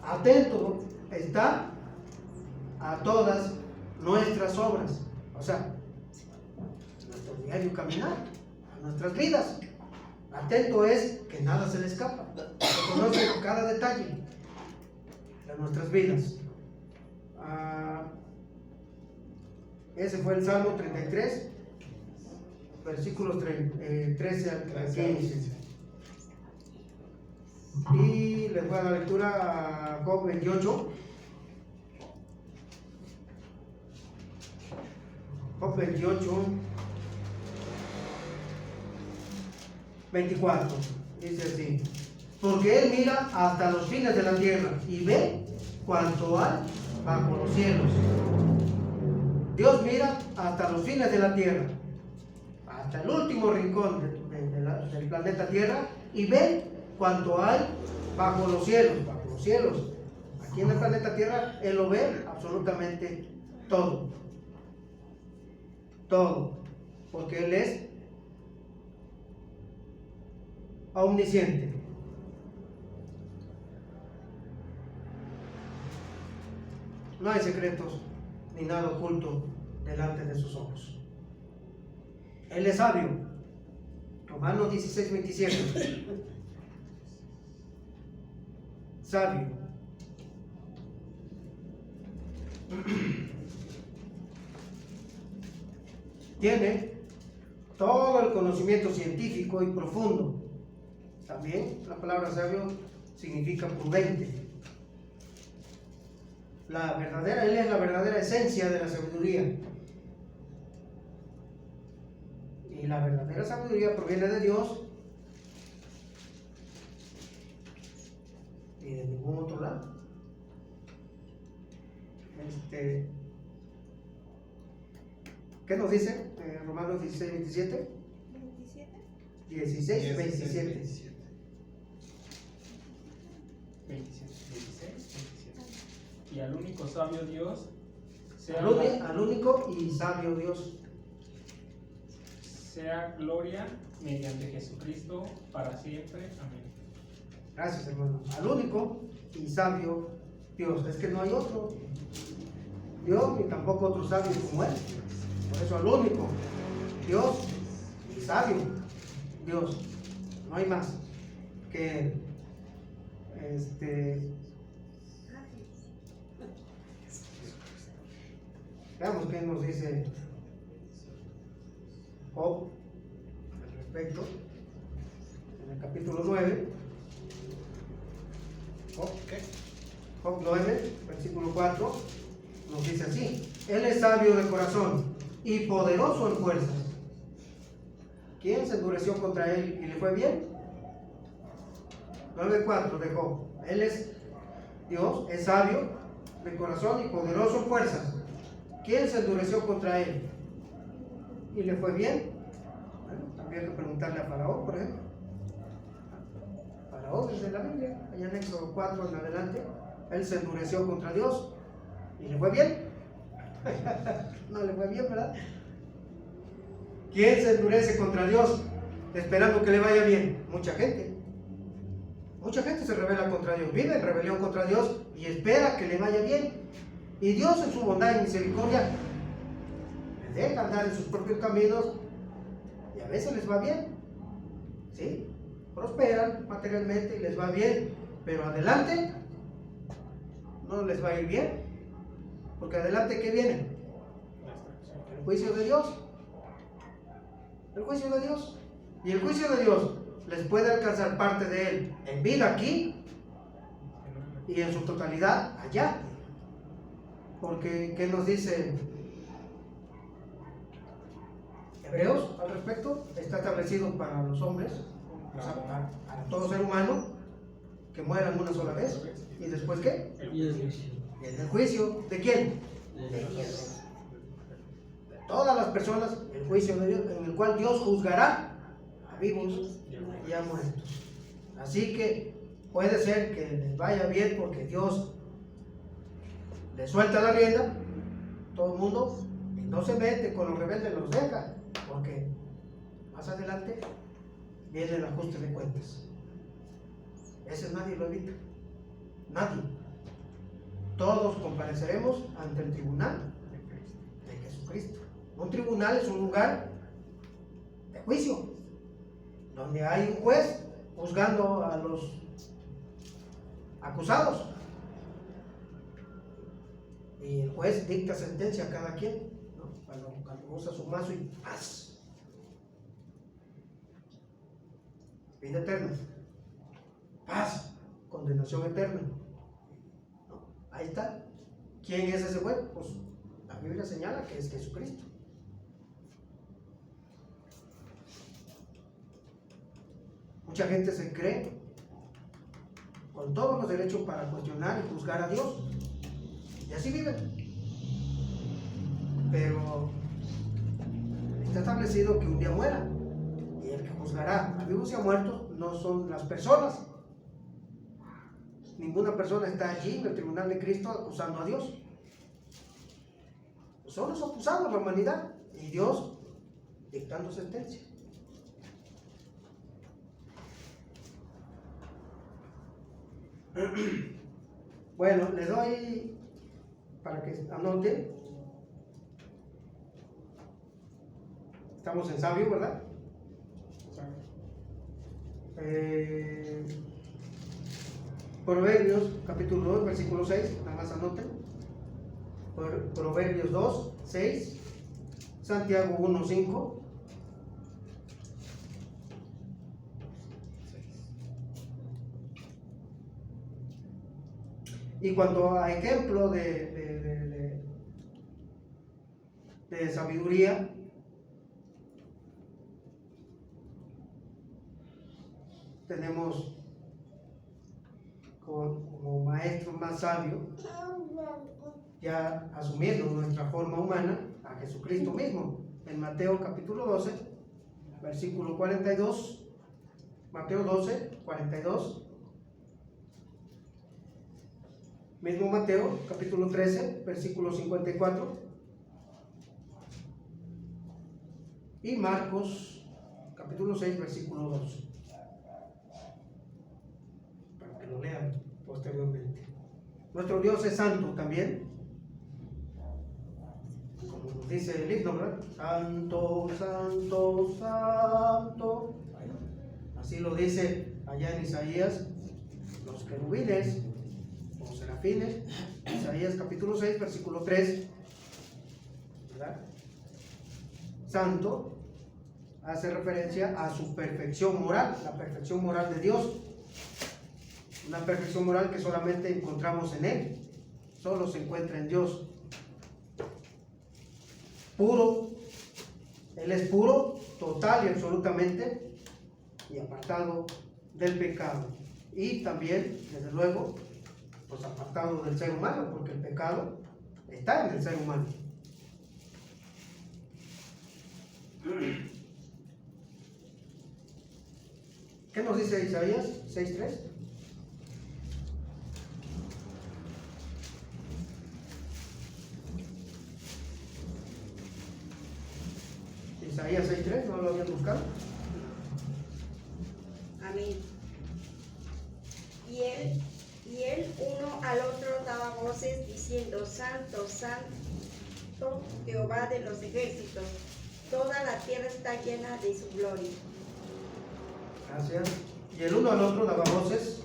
Atento está a todas nuestras obras. O sea, nuestro diario caminar, a nuestras vidas. Atento es que nada se le escapa. Conoce cada detalle de nuestras vidas. Ese fue el Salmo 33, versículos 13 al 15. Y les voy a dar lectura a Job 28. Job 28, 24. Dice así: porque Él mira hasta los fines de la tierra y ve cuanto hay bajo los cielos. Dios mira hasta los fines de la tierra, hasta el último rincón del planeta Tierra, y ve cuanto hay bajo los cielos, bajo los cielos. Aquí en el planeta Tierra Él lo ve absolutamente todo, todo, porque Él es omnisciente. No hay secretos ni nada oculto delante de sus ojos. Él es sabio. Romanos 16, 27. Sabio. Tiene todo el conocimiento científico y profundo. También la palabra sabio significa prudente. Él es la verdadera esencia de la sabiduría. Y la verdadera sabiduría proviene de Dios y de ningún otro lado. ¿Qué nos dice Romanos 16, 27? 16, 27.
26. Y al único sabio Dios sea,
Al único y sabio Dios
sea gloria mediante Jesucristo para siempre. Amén.
Gracias, hermano. Al único y sabio Dios. Es que no hay otro Dios ni tampoco otro sabio como Él. Por eso al único Dios y sabio Dios. No hay más que Él. Veamos qué nos dice Job al respecto. En el capítulo 9. Job 9, versículo 4, nos dice así: Él es sabio de corazón y poderoso en fuerzas. ¿Quién se endureció contra él y le fue bien? 9:4 de Job. Él es Dios, es sabio de corazón y poderoso en fuerzas. ¿Quién se endureció contra él y le fue bien? Bueno, también hay que preguntarle a Faraón, por ejemplo. Faraón desde la Biblia, allá en Éxodo 4 en adelante, él se endureció contra Dios y le fue bien. No le fue bien, ¿verdad? ¿Quién se endurece contra Dios esperando que le vaya bien? Mucha gente. Mucha gente se rebela contra Dios, vive en rebelión contra Dios y espera que le vaya bien. Y Dios en su bondad y misericordia les deja andar en sus propios caminos y a veces les va bien. ¿Sí? Prosperan materialmente y les va bien, pero adelante no les va a ir bien, porque adelante ¿qué viene? El juicio de Dios. El juicio de Dios. Y el juicio de Dios les puede alcanzar parte de él en vida aquí y en su totalidad allá. Porque, ¿qué nos dice Hebreos al respecto? Está establecido para los hombres, o sea, para todo ser humano, que mueran una sola vez. ¿Y después qué?
Y el juicio.
Y en el juicio, ¿de quién?
De Dios.
De todas las personas, el juicio de Dios, en el cual Dios juzgará a vivos y a muertos. Así que puede ser que les vaya bien porque Dios le suelta la rienda, todo el mundo, y no se mete con los rebeldes, los deja, porque más adelante viene el ajuste de cuentas. Ese nadie lo evita, nadie. Todos compareceremos ante el tribunal de Jesucristo. Un tribunal es un lugar de juicio, donde hay un juez juzgando a los acusados. Y el juez dicta sentencia a cada quien, ¿no? usa su mazo y ¡paz! Vida eterna. Paz. Condenación eterna. ¿No? Ahí está. ¿Quién es ese juez? Pues la Biblia señala que es Jesucristo. Mucha gente se cree con todos los derechos para cuestionar y juzgar a Dios. Y así viven. Pero está establecido que un día muera. Y el que juzgará a vivos y a muertos no son las personas. Ninguna persona está allí en el tribunal de Cristo acusando a Dios. Son los acusados, la humanidad, y Dios dictando sentencia. Bueno, les doy para que anoten. Estamos en Sabio, ¿verdad? Proverbios capítulo 2, versículo 6, nada más anoten. Proverbios 2, 6, Santiago 1, 5. Y cuando a ejemplo de sabiduría, tenemos como maestro más sabio, ya asumiendo nuestra forma humana, a Jesucristo mismo. En Mateo capítulo 12, versículo 42, Mateo 12, 42. Mismo Mateo, capítulo 13, versículo 54. Y Marcos, capítulo 6, versículo 2. Para que lo lean posteriormente. Nuestro Dios es santo también. Como nos dice el himno, ¿verdad? Santo, santo, santo. Así lo dice allá en Isaías, los querubines o serafines, Isaías capítulo 6, versículo 3, ¿verdad? Santo hace referencia a su perfección moral, la perfección moral de Dios, una perfección moral que solamente encontramos en Él, solo se encuentra en Dios. Puro, Él es puro, total y absolutamente, y apartado del pecado, y también, desde luego, pues apartado del ser humano, porque el pecado está en el ser humano. ¿Qué nos dice Isaías 6:3? Isaías 6:3, ¿no lo habían buscado?
Amén. Y él uno al otro daba voces diciendo: Santo, Santo, Jehová de los ejércitos, toda la tierra está llena de su gloria.
Gracias. Y el uno al otro daba voces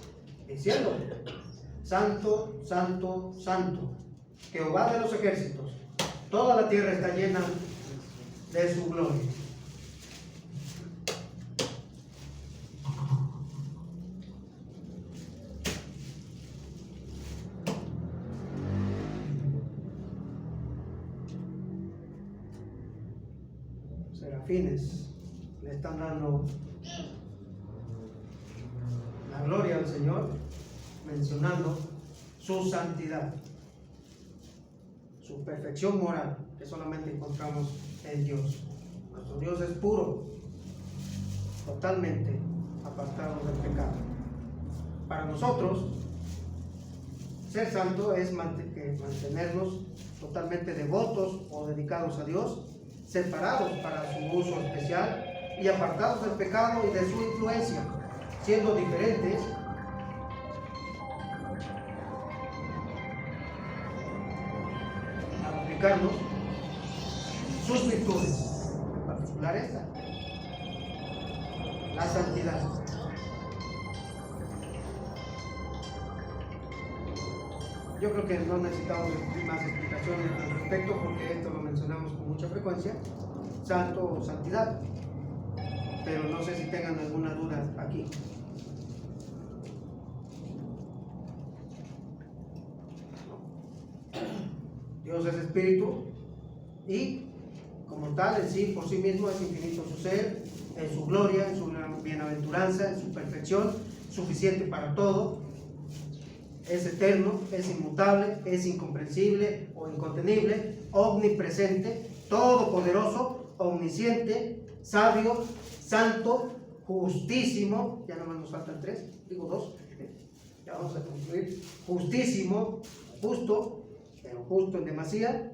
diciendo: Santo, Santo, Santo, Jehová de los ejércitos, toda la tierra está llena de su gloria. Serafines le están dando la gloria al Señor, mencionando su santidad, su perfección moral, que solamente encontramos en Dios. Nuestro Dios es puro, totalmente apartado del pecado. Para nosotros, ser santo es mantenernos totalmente devotos o dedicados a Dios, separados para su uso especial y apartados del pecado y de su influencia, siendo diferentes a aplicarnos sus virtudes, en particular esta, la santidad. Yo creo que no necesitamos más explicaciones al respecto porque esto lo mencionamos con mucha frecuencia, santo o santidad, pero no sé si tengan alguna duda aquí. Dios es espíritu y como tal en sí, por sí mismo es infinito su ser, en su gloria, en su bienaventuranza, en su perfección, suficiente para todo, es eterno, es inmutable, es incomprensible o incontenible, omnipresente, todopoderoso, omnisciente, sabio, santo, justísimo, ya nomás nos faltan 3, digo 2, ya vamos a concluir, justísimo, justo, pero justo en demasía.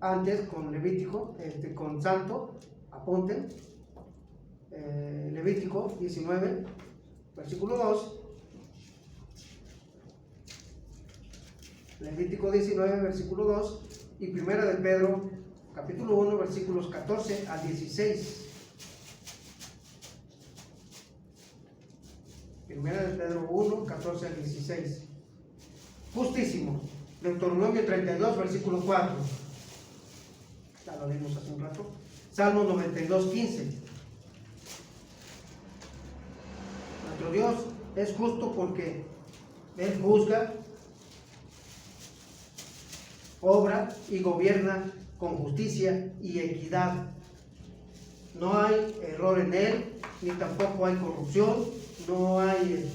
Antes con Levítico, con santo, apunten, Levítico 19, versículo 2, Levítico 19, versículo 2, y Primera de Pedro, capítulo 1, versículos 14 al 16. Primera de Pedro 1, 14 al 16. Justísimo. Deuteronomio 32, versículo 4. Ya lo leímos hace un rato. Salmo 92, 15. Nuestro Dios es justo porque Él juzga, obra y gobierna con justicia y equidad. No hay error en Él, ni tampoco hay corrupción, no hay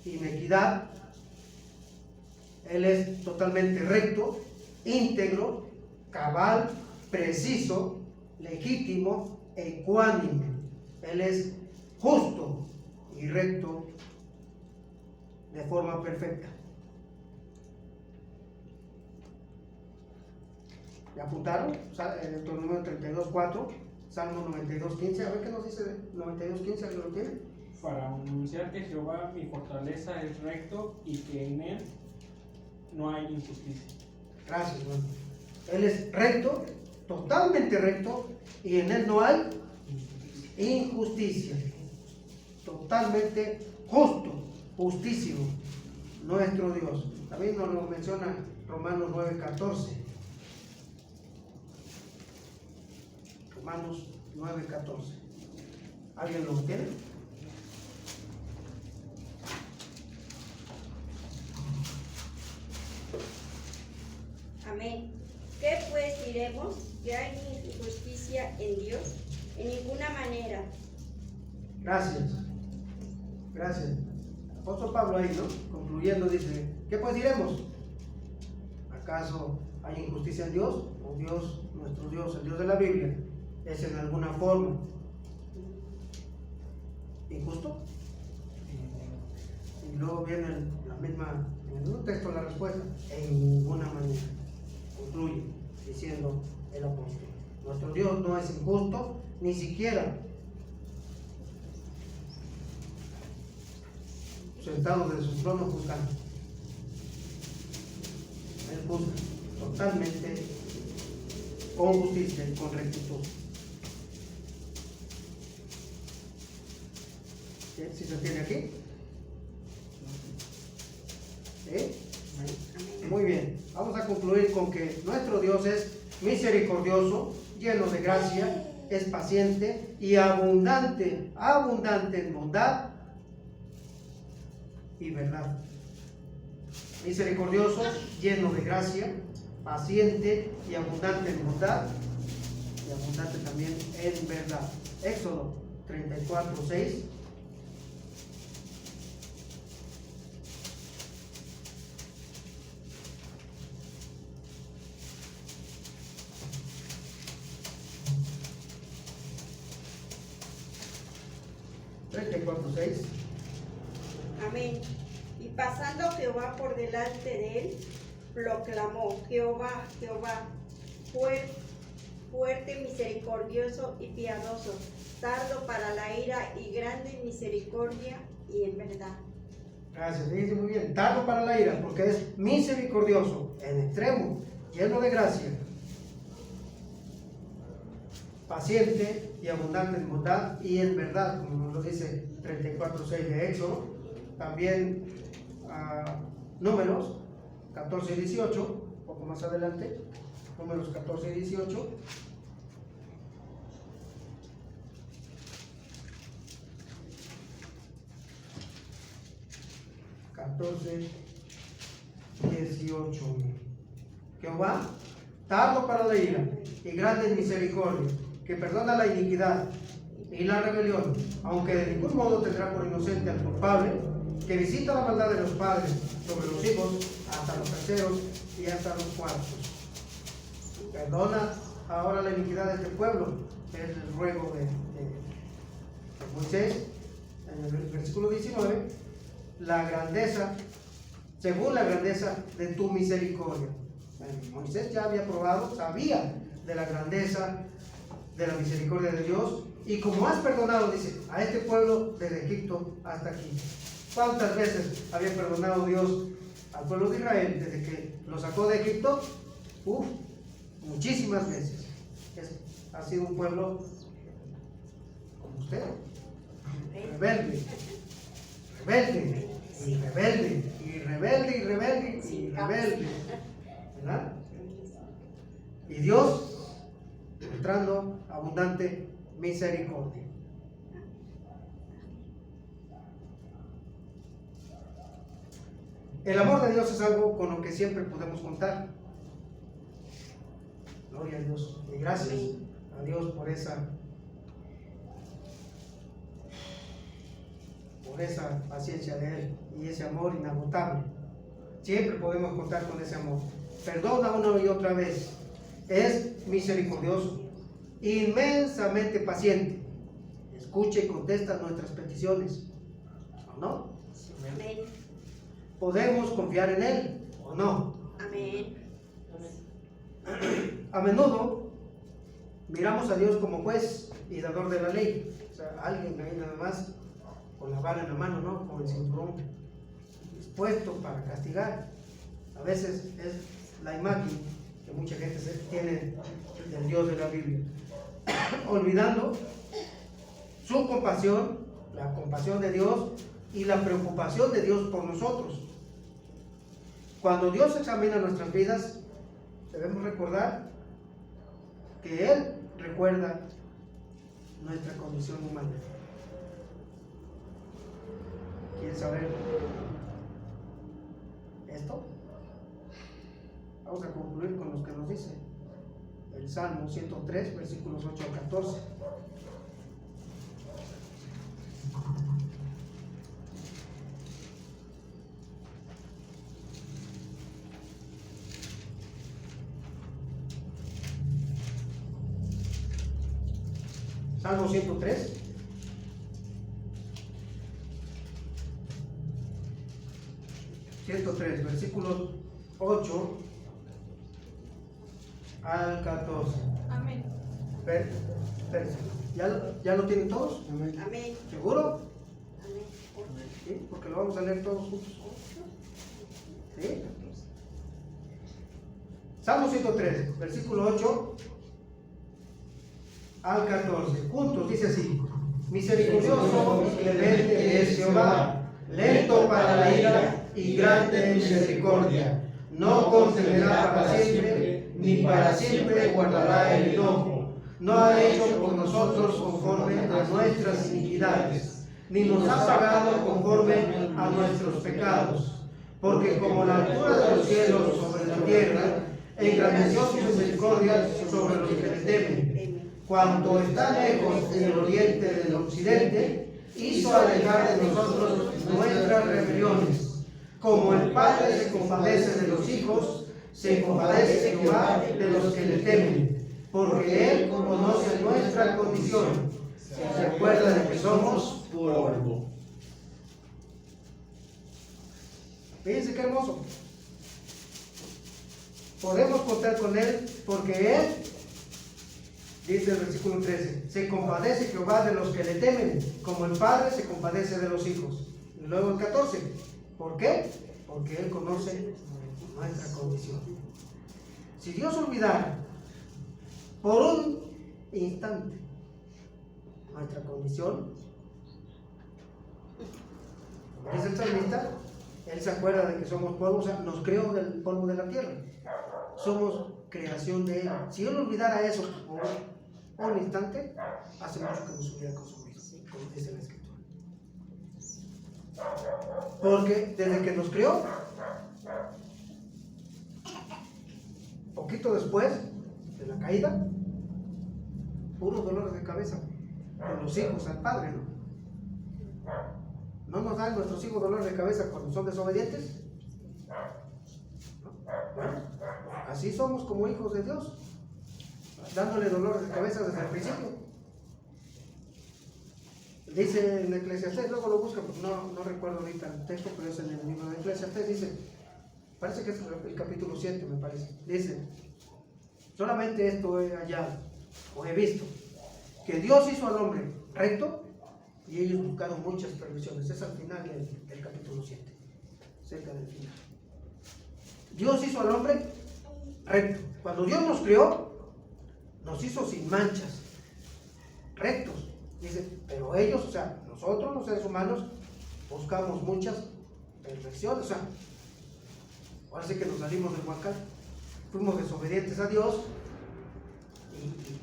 inequidad. Él es totalmente recto, íntegro, cabal, preciso, legítimo, ecuánime. Él es justo y recto de forma perfecta. ¿Ya apuntaron? Deuteronomio 32, 4, Salmo 92, 15. A ver qué nos dice 92, 15. ¿Alguien lo tiene?
Para anunciar que Jehová, mi fortaleza, es recto y que en él no hay injusticia.
Gracias, hermano. Él es recto, totalmente recto, y en él no hay injusticia. Totalmente justo, justísimo, nuestro Dios. También nos lo menciona Romanos 9, 14. Romanos 9, 14. ¿Alguien lo tiene?
Amén. ¿Qué pues diremos? ¿Que hay injusticia en Dios? En ninguna manera.
Gracias. Gracias. El apóstol Pablo ahí, ¿no? Concluyendo dice, ¿qué pues diremos? ¿Acaso hay injusticia en Dios? ¿O Dios, nuestro Dios, el Dios de la Biblia, es en alguna forma injusto? Y luego viene la misma, en el mismo texto la respuesta, en ninguna manera. Concluye diciendo el apóstol, nuestro Dios no es injusto, ni siquiera sentado de su trono juzgando. Él juzga totalmente con justicia y con rectitud. ¿Sí se entiende aquí? ¿Sí? Muy bien, vamos a concluir con que nuestro Dios es misericordioso, lleno de gracia, es paciente y abundante en bondad y verdad. Misericordioso, lleno de gracia, paciente y abundante en bondad y abundante también en verdad. Éxodo 34, 6.
Amén. Y pasando Jehová por delante de él, proclamó: Jehová, Jehová, fuerte, misericordioso y piadoso, tardo para la ira y grande en misericordia y en verdad.
Gracias, dice muy bien, tardo para la ira, porque es misericordioso, en extremo, lleno de gracia, paciente y abundante en bondad y en verdad, como nos lo dice 34:6 de Éxodo. También Números 14 y 18, un poco más adelante, Números 14 y 18. Jehová, tardo para la ira y grande en misericordia, que perdona la iniquidad y la rebelión, aunque de ningún modo tendrá por inocente al culpable, que visita la maldad de los padres sobre los hijos hasta los terceros y hasta los cuartos. Perdona ahora la iniquidad de este pueblo, es el ruego de Moisés, en el versículo 19, la grandeza, según la grandeza de tu misericordia. Moisés ya había probado, sabía de la grandeza de la misericordia de Dios, y como has perdonado, dice, a este pueblo desde Egipto hasta aquí. ¿Cuántas veces había perdonado Dios al pueblo de Israel desde que lo sacó de Egipto? Muchísimas veces. Ha sido un pueblo como usted, rebelde, rebelde, y rebelde, y rebelde, y rebelde, y rebelde, ¿verdad? Y Dios mostrando abundante misericordia. El amor de Dios es algo con lo que siempre podemos contar. Gloria a Dios y gracias a Dios por esa paciencia de Él y ese amor inagotable. Siempre podemos contar con ese amor. Perdona una y otra vez. Es misericordioso, inmensamente paciente. Escucha y contesta nuestras peticiones. ¿O no?
Amén.
¿Podemos confiar en Él o no?
Amén.
A menudo miramos a Dios como juez y dador de la ley. O sea, alguien ahí nada más con la vara en la mano, ¿no? Con el cinturón dispuesto para castigar. A veces es la imagen que mucha gente tiene del Dios de la Biblia, olvidando su compasión, la compasión de Dios y la preocupación de Dios por nosotros. Cuando Dios examina nuestras vidas, debemos recordar que Él recuerda nuestra condición humana. ¿Quieren saber esto? Vamos a concluir con lo que nos dice el Salmo 103, versículos 8 al 14. Salmo 103. Versículos 8 al 14.
Amén.
¿Ya lo tienen todos?
Amén.
Amén.
¿Seguro?
Amén.
¿Sí? Porque lo vamos a leer todos juntos. ¿Sí? Salmo 103, versículo 8 al 14. Juntos dice así: misericordioso y clemente es Jehová, lento para la ira y grande en misericordia. No concederá para siempre, ni para siempre guardará el enojo. No ha hecho con nosotros conforme a nuestras iniquidades, ni nos ha pagado conforme a nuestros pecados. Porque como la altura de los cielos sobre la tierra, engrandeció su misericordia sobre los que le temen. Cuanto está lejos en el oriente del occidente, hizo alejar de nosotros nuestras rebeliones. Como el Padre se compadece de los hijos, se compadece Jehová de los que le temen, porque Él conoce nuestra condición, se acuerda de que somos polvo. Fíjense qué hermoso. Podemos contar con Él porque Él, dice el versículo 13, se compadece Jehová de los que le temen, como el Padre se compadece de los hijos. Y luego el 14. ¿Por qué? Porque Él conoce nuestra condición. Si Dios olvidara por un instante. Nuestra condición, como dice el salmista, él se acuerda de que somos polvo, o sea, nos creó del polvo de la tierra. Somos creación de él. Si él olvidara eso por un instante, hace mucho que nos hubiera consumido, como dice la escritura. Porque desde que nos creó, poquito después de la caída, puros dolores de cabeza con los hijos al padre, ¿no? ¿No nos dan nuestros hijos dolores de cabeza cuando son desobedientes? ¿No? Bueno, así somos como hijos de Dios, dándole dolores de cabeza desde el principio. Dice en Eclesiastés, luego lo buscan, porque no recuerdo ahorita el texto, pero es en el libro de Eclesiastés, dice, parece que es el capítulo 7, me parece, dice, solamente esto he hallado, o he visto, que Dios hizo al hombre recto, y ellos buscaron muchas perversiones. Es al final del capítulo 7, cerca del final. Dios hizo al hombre recto. Cuando Dios nos creó, nos hizo sin manchas, rectos. Dice, pero ellos, o sea, nosotros los seres humanos, buscamos muchas perversiones. O sea, ahora sí que nos salimos del huacal, fuimos desobedientes a Dios,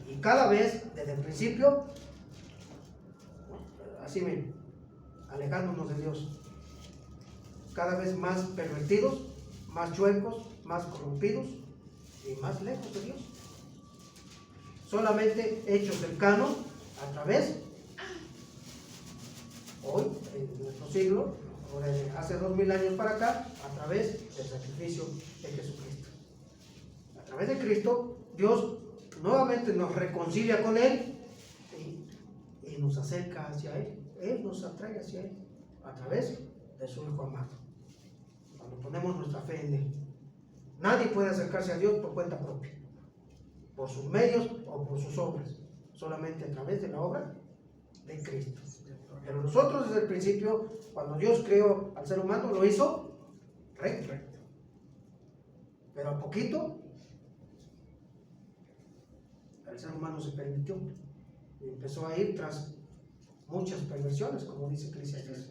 y cada vez, desde el principio, así miren, alejándonos de Dios, cada vez más pervertidos, más chuecos, más corrompidos y más lejos de Dios. Solamente hechos cercanos a través, hoy, en nuestro siglo, o de hace 2000 años para acá, a través del sacrificio de Jesucristo. A través de Cristo, Dios nuevamente nos reconcilia con Él y nos acerca hacia Él. Él nos atrae hacia Él a través de su Hijo amado. Cuando ponemos nuestra fe en Él, nadie puede acercarse a Dios por cuenta propia, por sus medios o por sus obras, solamente a través de la obra de Cristo. Pero nosotros desde el principio, cuando Dios creó al ser humano, lo hizo recto. Pero a poquito, el ser humano se permitió y empezó a ir tras muchas perversiones, como dice Eclesiastés.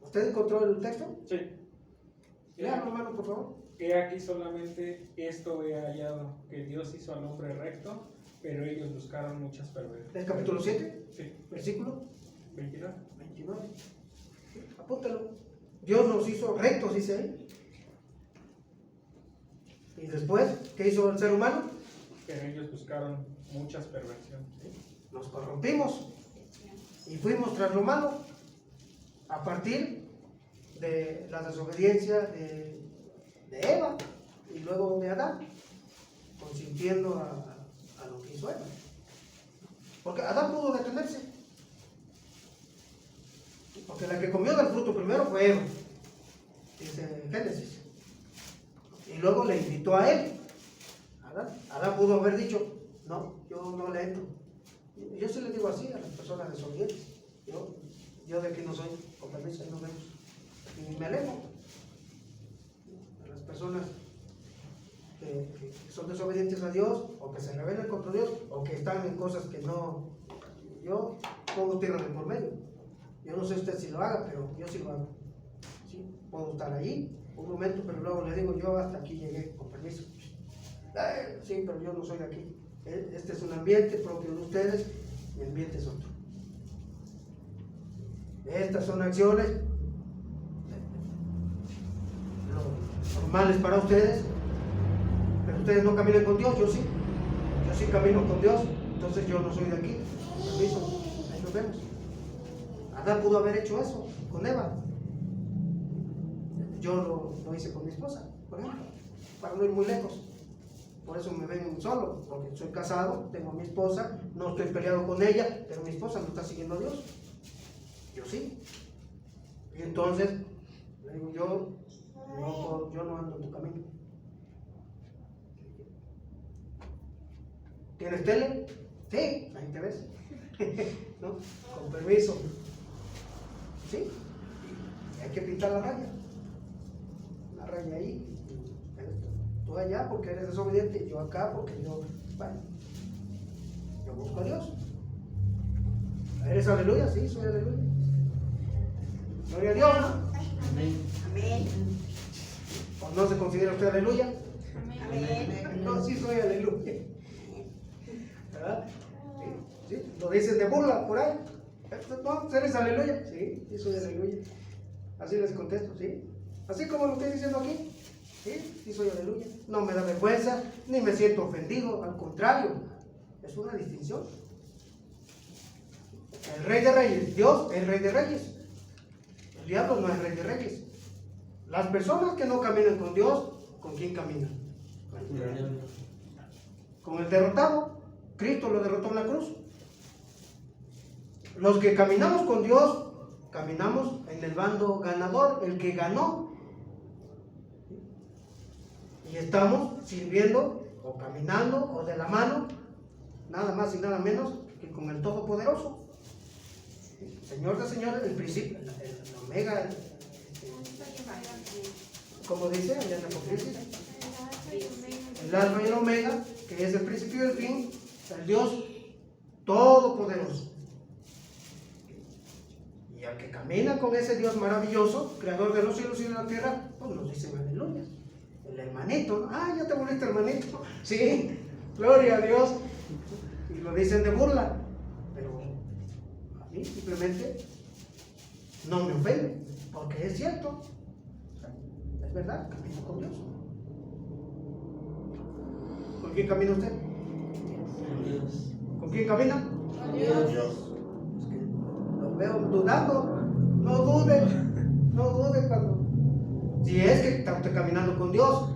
¿Usted encontró el texto?
Sí.
Léalo, hermano, por favor.
He aquí solamente esto he hallado, que Dios hizo al hombre recto, pero ellos buscaron muchas perversiones.
¿El capítulo 7?
Sí.
Versículo
29.
29. Sí, apúntalo. Dios nos hizo rectos, dice ahí. Y después, ¿qué hizo el ser humano?
Pero ellos buscaron muchas perversiones.
Nos corrompimos y fuimos tras lo malo a partir de la desobediencia de Eva y luego de Adán, consintiendo a lo que hizo Eva. Porque Adán pudo detenerse, porque la que comió del fruto primero fue Eva, dice Génesis, y luego le invitó a él. Adán pudo haber dicho, no, yo no le entro. Yo sí le digo así a las personas desobedientes. Yo de aquí no soy, con permiso, ahí nos vemos. Y me alejo. A las personas que son desobedientes a Dios, o que se rebelan contra Dios, o que están en cosas que no. Yo pongo tierra de por medio. Yo no sé usted si lo haga, pero yo sí lo hago. ¿Sí? Puedo estar ahí un momento, pero luego le digo, yo hasta aquí llegué, con permiso. Sí, pero yo no soy de aquí. Este es un ambiente propio de ustedes, mi ambiente es otro. Estas son acciones normales para ustedes, pero ustedes no caminan con Dios, yo sí camino con Dios, entonces yo no soy de aquí. Permiso, ahí nos vemos. Adán pudo haber hecho eso con Eva. Yo lo hice con mi esposa, por ejemplo, para no ir muy lejos. Por eso me ven solo, porque soy casado, tengo a mi esposa, no estoy peleado con ella, pero mi esposa no está siguiendo a Dios. Yo sí. Y entonces, le digo, yo no ando en tu camino. ¿Tienes tele? Sí, ahí te ves. ¿No? Con permiso. Sí. Y hay que pintar la raya. La raya ahí. Tú allá porque eres desobediente, yo acá porque yo. Bueno. Yo busco a Dios. ¿Eres aleluya? Sí, soy aleluya. Gloria a Dios, ¿no?
Amén.
¿O no se considera usted aleluya?
Amén.
No, sí soy aleluya. ¿Verdad? Sí, sí. Lo dicen de burla por ahí. No, ¿eres aleluya? Sí, sí soy aleluya. Así les contesto, sí. Así como lo estoy diciendo aquí. Sí, sí soy aleluya. No me da vergüenza, ni me siento ofendido. Al contrario, es una distinción. El Rey de Reyes, Dios es Rey de Reyes. El diablo no es Rey de Reyes. Las personas que no caminan con Dios, ¿con quién caminan? Con el derrotado. Cristo lo derrotó en la cruz. Los que caminamos con Dios, caminamos en el bando ganador, el que ganó. Y estamos sirviendo o caminando o de la mano, nada más y nada menos que con el Todopoderoso. Señor de señores, el principio, el omega, como dice allá en Apocalipsis, el alfa y el omega, que es el principio y el fin, el Dios Todopoderoso. Y al que camina con ese Dios maravilloso, creador de los cielos y de la tierra, pues nos dicen aleluya. El hermanito, ¿no? Ah, ya te volviste hermanito. Sí, gloria a Dios. Y lo dicen de burla. Pero a mí simplemente no me ofende, porque es cierto. Es verdad, camino con Dios. ¿Con quién camina usted? ¿Con quién camina?
Con Dios.
Es que los veo dudando. No dude cuando. Si es que está usted caminando con Dios,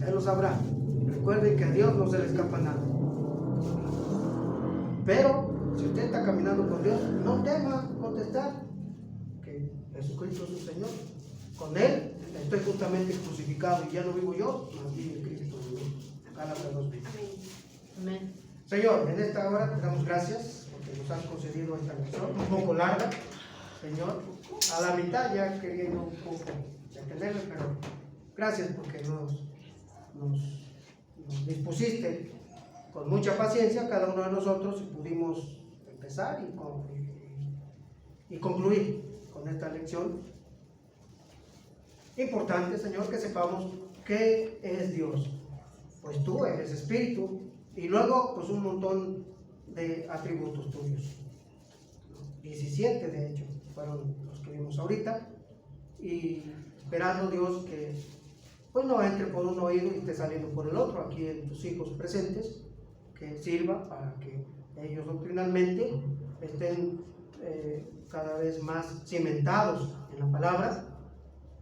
Él lo sabrá. Recuerden que a Dios no se le escapa nada. Pero si usted está caminando con Dios, no tema contestar que Jesucristo es su Señor. Con Él estoy justamente crucificado y ya no vivo yo, más vive Cristo en mí. Gálatas 2:20.
Amén.
Señor, en esta hora te damos gracias porque nos has concedido esta lección, un poco larga, Señor. A la mitad ya quería yo un poco entenderlo, pero gracias porque nos dispusiste con mucha paciencia cada uno de nosotros y pudimos empezar y concluir con esta lección. Importante, Señor, que sepamos qué es Dios. Pues tú eres espíritu y luego pues un montón de atributos tuyos. 17 de hecho fueron los que vimos ahorita, y esperando Dios que pues no entre por un oído y esté saliendo por el otro aquí en tus hijos presentes, que sirva para que ellos doctrinalmente estén cada vez más cimentados en la palabra,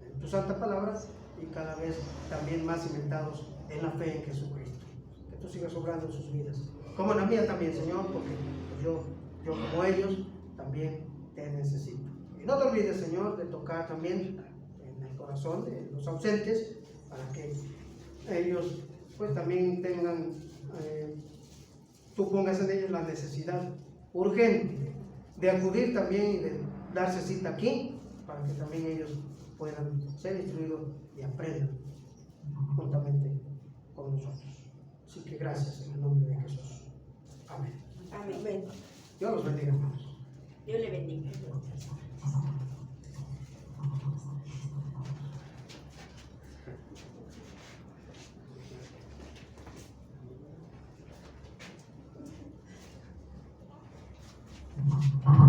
en tu santa palabra, y cada vez también más cimentados en la fe en Jesucristo. Que tú sigas obrando en sus vidas, como en la mía también, Señor, porque pues yo como ellos también te necesito. Y no te olvides, Señor, de tocar también en el corazón de los ausentes, para que ellos pues también tengan, tú pongas en ellos la necesidad urgente de acudir también y de darse cita aquí, para que también ellos puedan ser instruidos y aprendan juntamente con nosotros. Así que gracias en el nombre de Jesús. Amén.
Amén.
Dios los bendiga, hermanos.
Dios le bendiga.